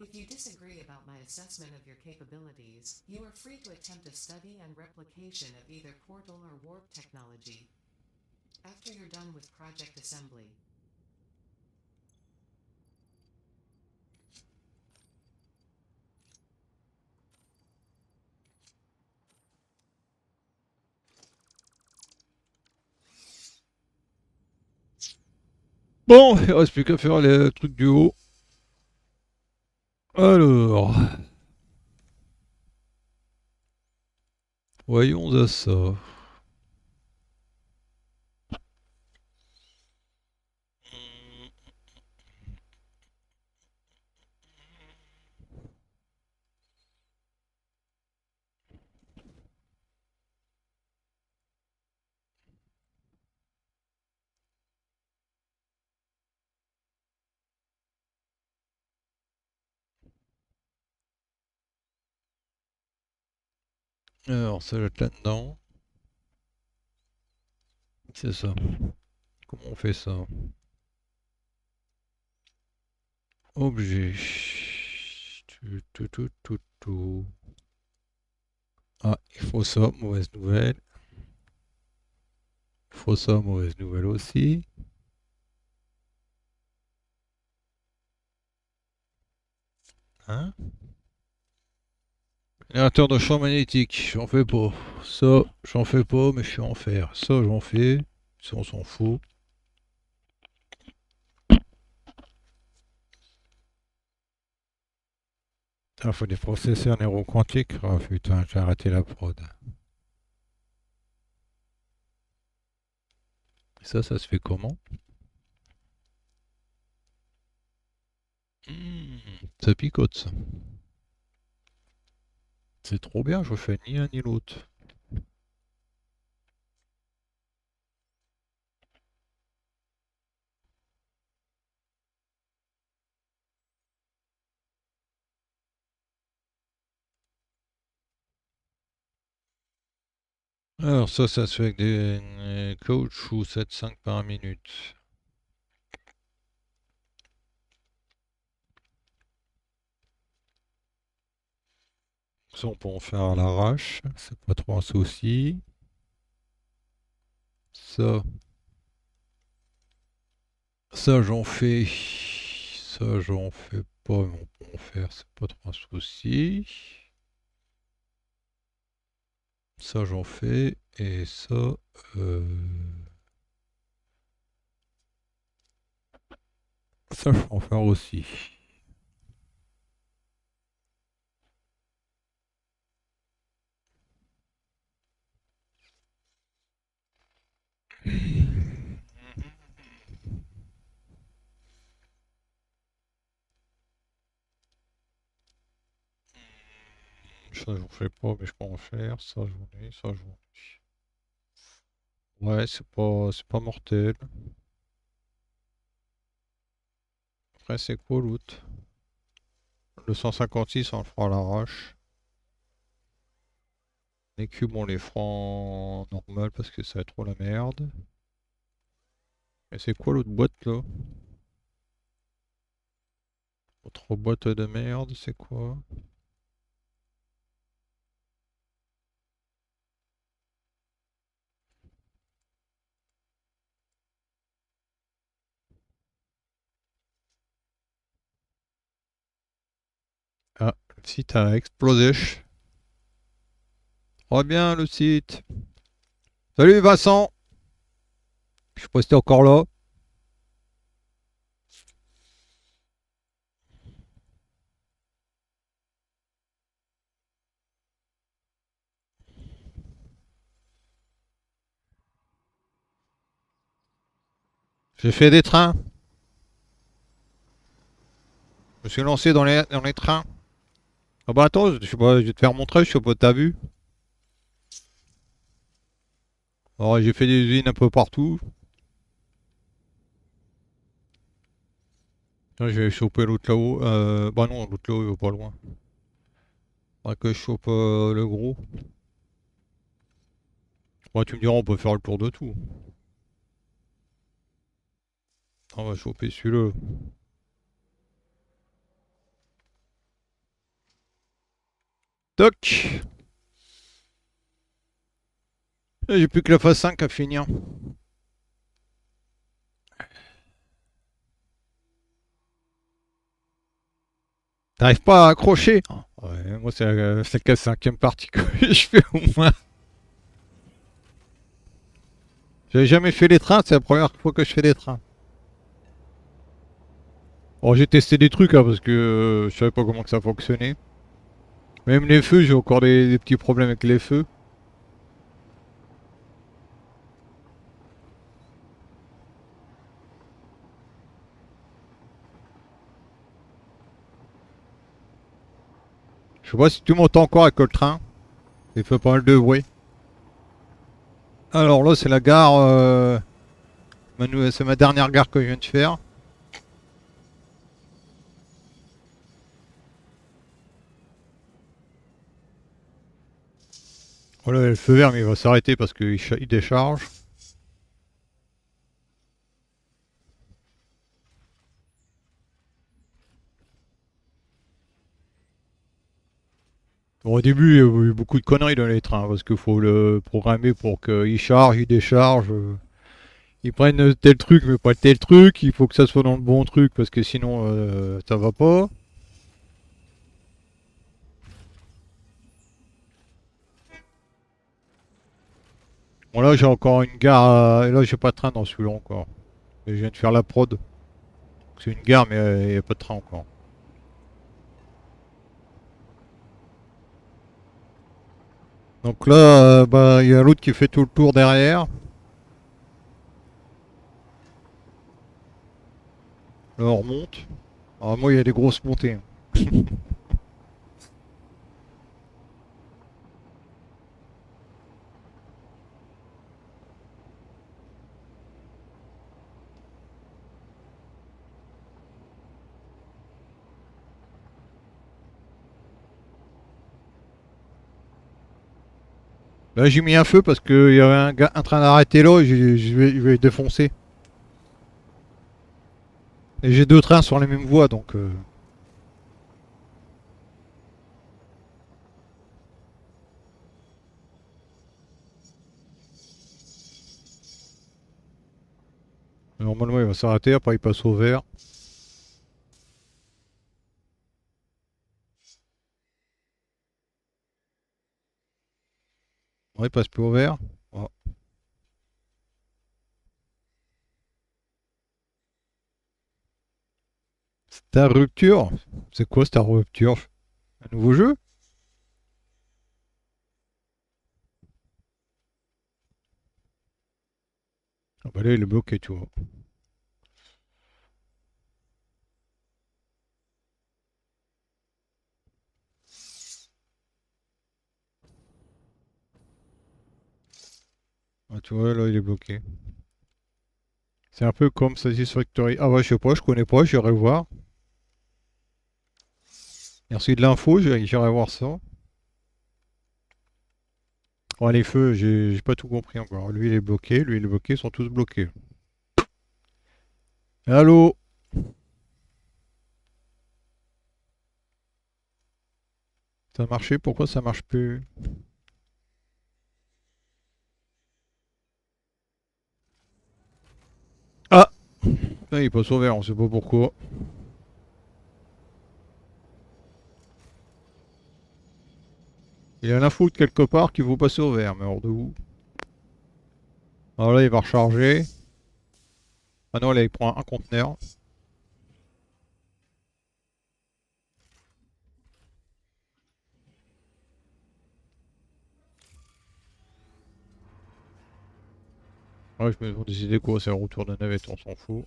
[SPEAKER 2] If you disagree about my assessment of your capabilities, you are free to attempt a study and replication of either portal or warp technology. After you're done with project assembly.
[SPEAKER 1] Bon, il reste plus qu'à faire les trucs du haut. Alors. Voyons à ça. Alors, ça va être là-dedans. C'est ça. Comment on fait ça? Objet. Tout. Ah, il faut ça, mauvaise nouvelle. Il faut ça, mauvaise nouvelle aussi. Hein? Générateur de champ magnétique, j'en fais pas. Ça, j'en fais pas, mais je suis en fer. Ça, j'en fais. Ça, on s'en fout. Il faut des processeurs neuroquantiques. Ah putain, j'ai arrêté la prod. Ça se fait comment? Ça picote ça. C'est trop bien, je fais ni un ni l'autre. Alors ça se fait avec des caoutchouc 7,5 par minute. Ça on peut en faire à l'arrache, c'est pas trop un souci. Ça, ça j'en fais. Ça j'en fais pas, mais on peut en faire, c'est pas trop un souci. Ça j'en fais, et ça... Ça, je peux en faire aussi. Ça, j'en fais pas, mais je peux en faire. Ça, j'en ai, ça, j'en ai. Ouais, c'est pas mortel. Après, c'est quoi l'autre? Le 156, on le fera à l'arrache. Les cubes, on les fera en normal parce que ça va être trop la merde. Et c'est quoi l'autre boîte là? Autre boîte de merde, c'est quoi? Ah, le site a explosé. Oh bien le site. Salut Vincent! Je sais pas si t'es encore là. J'ai fait des trains. Je me suis lancé dans les trains. Ah bah attends, je sais pas, je vais te faire montrer, je sais pas, t'as vu? Alors j'ai fait des usines un peu partout. Là, je vais choper l'autre là-haut. Bah non, l'autre là-haut, il va pas loin. Faudrait que je chope le gros. Ouais, tu me diras, on peut faire le tour de tout. On va choper celui-là. Toc! J'ai plus que la phase 5 à finir. T'arrives pas à accrocher? Ouais, moi c'est la cinquième partie que je fais au moins. J'avais jamais fait les trains, c'est la première fois que je fais des trains. Bon, j'ai testé des trucs hein, parce que je savais pas comment que ça fonctionnait. Même les feux, j'ai encore des petits problèmes avec les feux. Je sais pas si tu m'entends encore avec le train. Il fait pas mal de bruit. Alors là, c'est la gare. C'est ma dernière gare que je viens de faire. Voilà, le feu vert, mais il va s'arrêter parce qu'il décharge. Bon, au début, il y a eu beaucoup de conneries dans les trains parce qu'il faut le programmer pour qu'il charge, il décharge. Ils prennent tel truc, mais pas tel truc. Il faut que ça soit dans le bon truc parce que sinon, ça va pas. Bon, là, j'ai encore une gare. Et là, j'ai pas de train dans celui-là encore. Et je viens de faire la prod. C'est une gare, mais il n'y a pas de train encore. Donc là, bah, il y a l'autre qui fait tout le tour derrière. Là, on remonte. Alors, moi, il y a des grosses montées. Là, j'ai mis un feu parce qu'il y avait un train d'arrêter là et je vais défoncer. Et j'ai deux trains sur les mêmes voies, donc... normalement, il va s'arrêter, après il passe au vert. Ouais, il passe plus au vert. Ah. Ta rupture? C'est quoi cette rupture? Un nouveau jeu? Ah bah là il est bloqué tu vois. Ah tu vois là il est bloqué. C'est un peu comme Satisfactory. Ah ouais je sais pas, je connais pas, j'irai voir. Merci de l'info, j'irai voir ça. Oh les feux, j'ai pas tout compris encore. Lui il est bloqué, lui il est bloqué, ils sont tous bloqués. Allô? Ça a marché, pourquoi ça marche plus? Ah! Ah, il passe au vert, on sait pas pourquoi. Il y a l'info de quelque part qu'il faut passer au vert, mais hors de où? Alors là il va recharger. Ah non là il prend un conteneur. Ouais je me demande décider quoi, c'est le retour de navette, on s'en fout.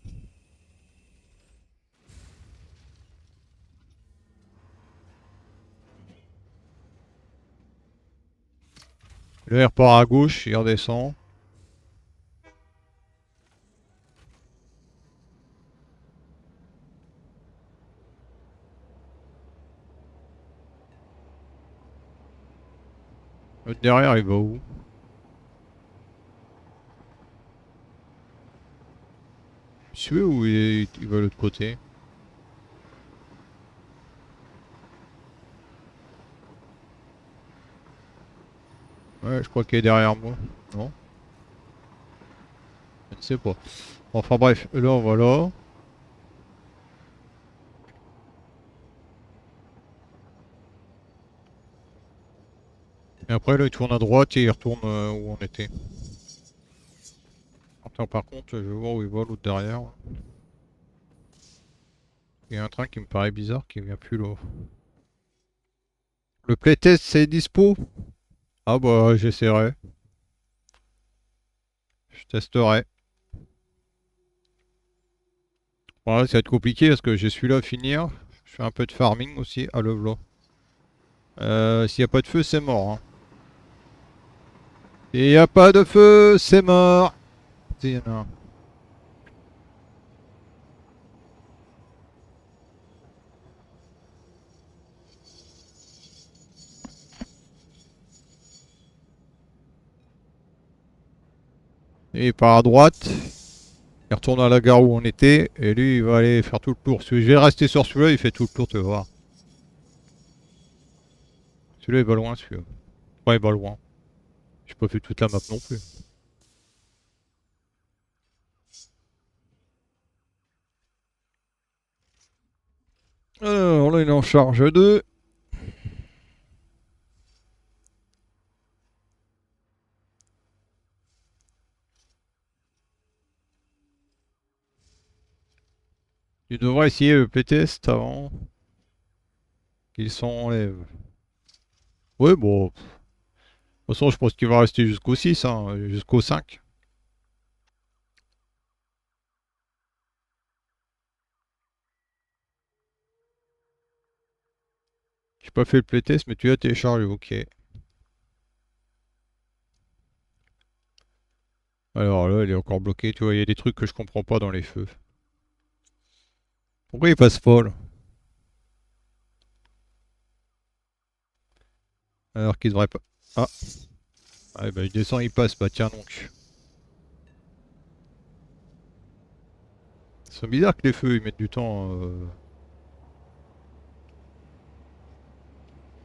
[SPEAKER 1] Le il repart à gauche, il redescend. L'autre derrière il va où? Celui ou il va de l'autre côté? Ouais je crois qu'il est derrière moi. Non? Je ne sais pas. Enfin bref, là on va là. Et après là il tourne à droite et il retourne où on était. Attends par contre je vais voir où il va l'autre derrière. Il y a un train qui me paraît bizarre qui vient plus là. Le playtest c'est dispo? Ah bah j'essaierai. Je testerai. Voilà, ça va être compliqué parce que j'ai celui-là à finir. Je fais un peu de farming aussi. Ah le v'là. S'il n'y a pas de feu, c'est mort. Hein. S'il n'y a pas de feu, c'est mort. Si, y en a un. Et il part à droite. Il retourne à la gare où on était. Et lui, il va aller faire tout le tour. Je vais rester sur celui-là, il fait tout le tour, tu vas voir. Celui-là, il va loin, celui-là. Ouais, il va loin. J'ai pas fait toute la map non plus. Alors là, il est en charge 2. Tu devrais essayer le playtest avant qu'il s'enlève. Ouais, bon. De toute façon, je pense qu'il va rester jusqu'au 6, hein, jusqu'au 5. J'ai pas fait le playtest, mais tu l'as téléchargé, ok. Alors là, il est encore bloqué, tu vois, il y a des trucs que je comprends pas dans les feux. Pourquoi il passe pas, là? Alors qu'il devrait pas... Ah, ah bah il descend, il passe, bah tiens donc. C'est bizarre que les feux, ils mettent du temps...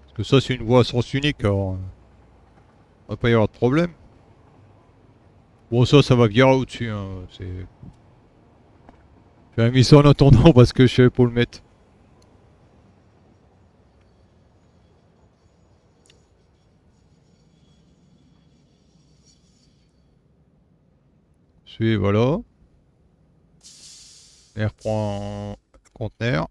[SPEAKER 1] Parce que ça, c'est une voie à sens unique, alors... va pas y avoir de problème. Bon, ça va virer au-dessus, hein, c'est... J'ai mis ça en attendant parce que je savais pas où le mettre. Celui, voilà. Il reprend un conteneur.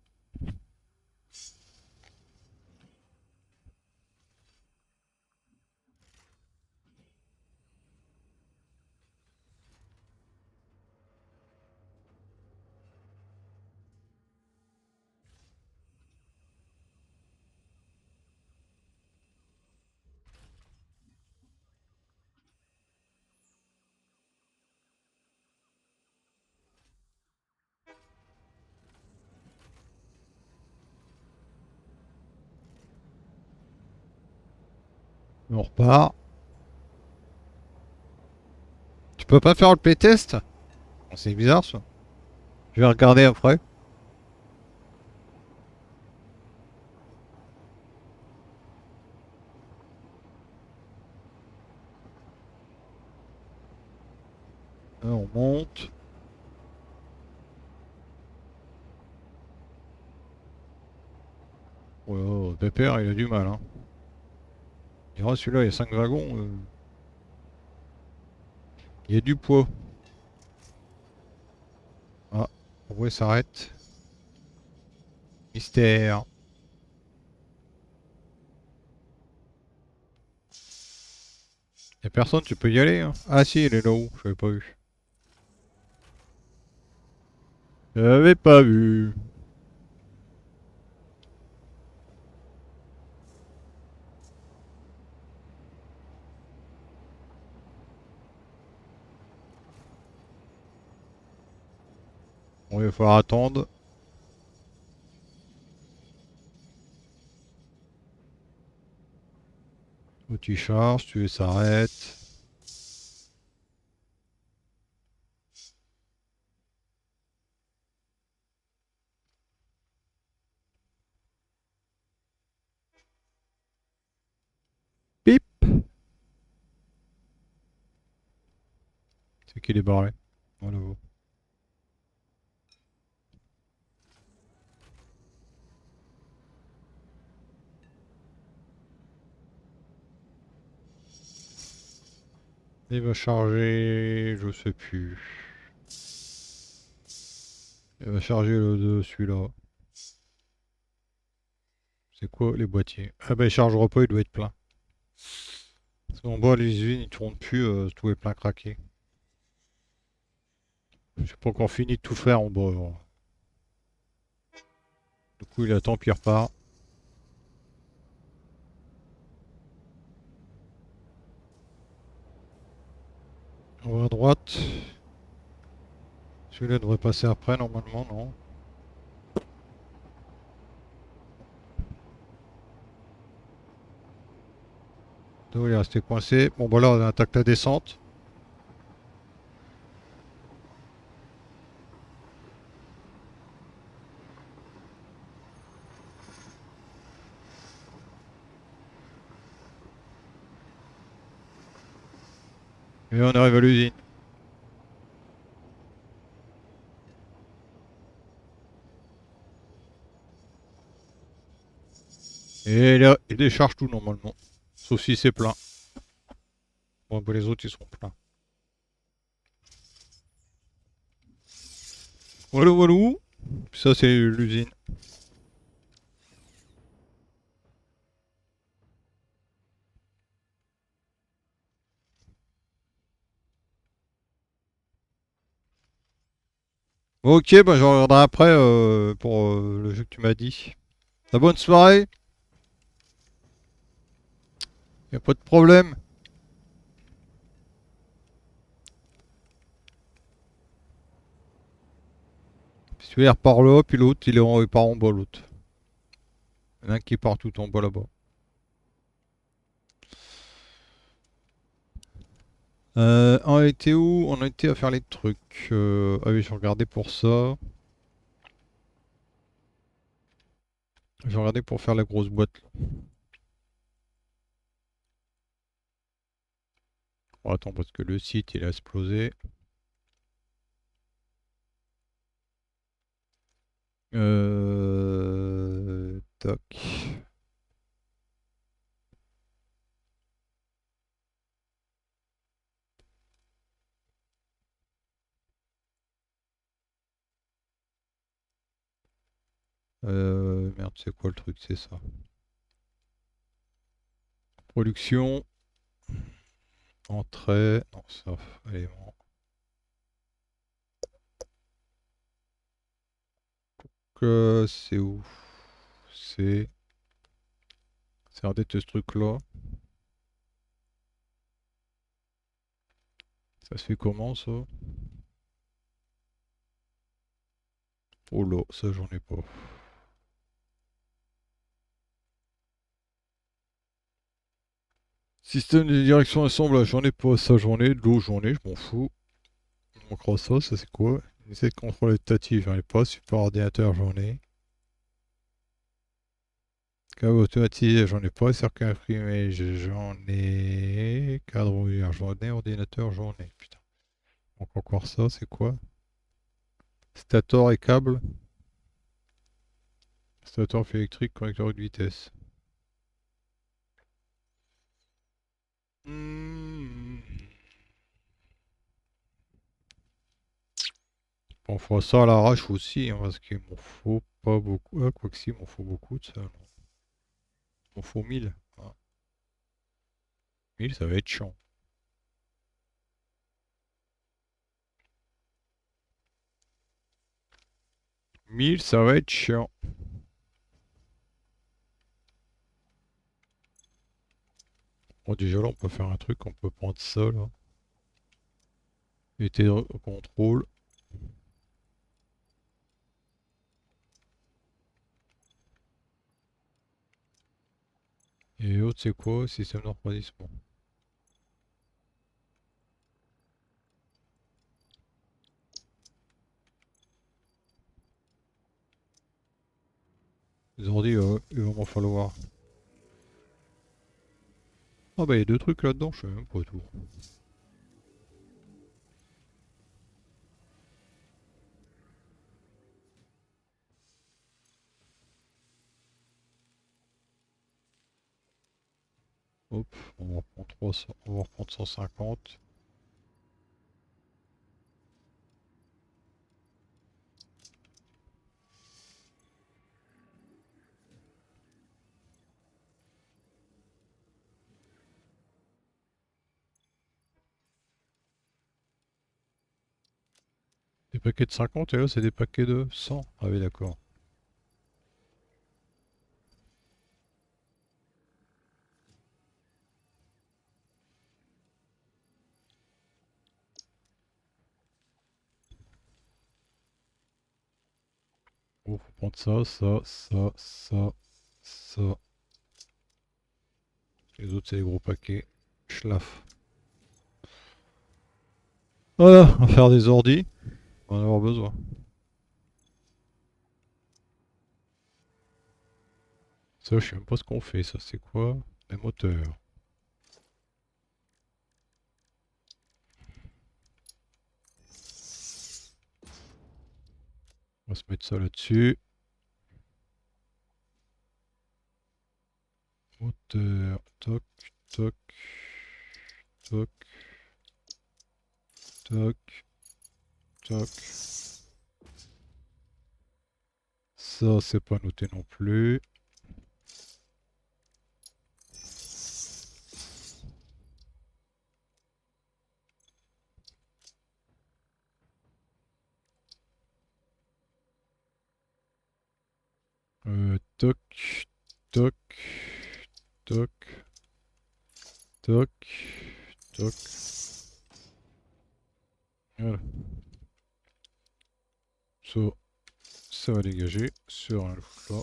[SPEAKER 1] On repart. Tu peux pas faire le playtest? C'est bizarre ça. Je vais regarder après. Là, on monte. Oh, Pépère, il a du mal. Hein. Il dirait celui-là, il y a 5 wagons. Il y a du poids. Ah, pourquoi il s'arrête? Mystère. Y'a personne, tu peux y aller. Hein. Ah si, il est là-haut, je l'avais pas vu. Je l'avais pas vu. Bon, il va falloir attendre. Où tu charges, tu s'arrêtes. Pip. C'est qui est barré. Voilà. Il va charger, je sais plus. Il va charger le de celui-là. C'est quoi les boîtiers? Ah bah il chargera pas, il doit être plein. Parce qu'en bas les usines ils tournent plus, tout est plein craqué. J'ai pas encore fini de tout faire en bas. Alors. Du coup il attend puis il repart. On va à droite. Celui-là devrait passer après normalement, non? Là, il est resté coincé. Bon bah là on attaque la descente. Et on arrive à l'usine. Et là, il décharge tout normalement. Sauf si c'est plein. Bon bah les autres ils sont pleins. Voilà voilà. Ça c'est l'usine. Ok, bah je regarderai après pour le jeu que tu m'as dit. La bonne soirée, y a pas de problème. Puis celui-là il repart là, puis l'autre il part en bas l'autre. Il y en a un qui part tout en bas là-bas. On a été où? On a été à faire les trucs. Ah oui, j'ai regardé pour ça. J'ai regardé pour faire la grosse boîte. Là. Bon, attends, parce que le site il a explosé. Toc. Merde, c'est quoi le truc? C'est ça. Production. Entrée. Non, ça. Élément. C'est où? C'est. C'est un ce truc-là. Ça se fait comment ça? Oh là, ça j'en ai pas. Système de direction assemblage, j'en ai pas. Ça, j'en ai. De l'eau, j'en ai. Je m'en fous. On manquera ça. Ça, c'est quoi? Essai de contrôle adaptatif, j'en ai pas. Super ordinateur, j'en ai. Câble automatisé, j'en ai pas. Circuit imprimé, j'en ai. Cadre ouvert, j'en ai. Ordinateur, j'en ai. Putain. Donc encore ça, c'est quoi? Stator et câble. Stator fil électrique, connecteur de vitesse. Bon, on fera ça à l'arrache aussi, hein, parce qu'il m'en faut pas beaucoup. Ah, quoi que si, il m'en faut beaucoup de ça. Non. Il m'en faut 1000. Ah. 1000, ça va être chiant. 1000, ça va être chiant. Bon, déjà là, on peut faire un truc, on peut prendre ça là. Unité de contrôle. Et l'autre, c'est quoi? Système de refroidissement. Les ordi, il va m'en falloir. Ah bah, il y a deux trucs là-dedans, je sais même pas tout. Hop, on va reprendre 300, on va reprendre 150. Des paquets de 50 et là, c'est des paquets de 100. Ah oui, d'accord. Oh, faut prendre ça, ça, ça, ça, ça. Les autres, c'est les gros paquets. Schlaf. Voilà, on va faire des ordis. On va en avoir besoin. Ça, je sais même pas ce qu'on fait. Ça, c'est quoi? Les moteurs. On va se mettre ça là-dessus. Moteur. Toc, toc, toc, toc, toc. Ça, c'est pas noté non plus. Toc, toc, toc, toc, toc. Voilà. Ça va dégager sur un là.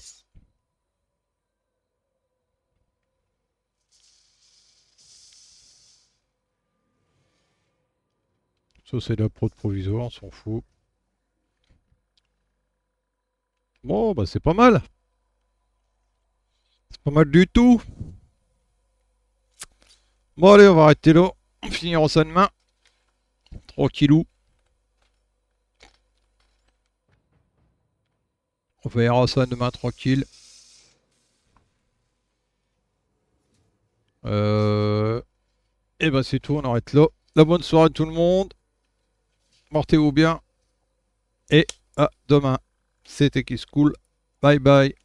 [SPEAKER 1] Ça, c'est de la prod provisoire, on s'en fout. Bon, bah c'est pas mal. C'est pas mal du tout. Bon, allez, on va arrêter là. On finira ça demain. Tranquillou. On verra ça demain tranquille. Et bah c'est tout, on arrête là. La bonne soirée tout le monde. Portez-vous bien. Et à demain. C'était Kiss Cool. Bye bye.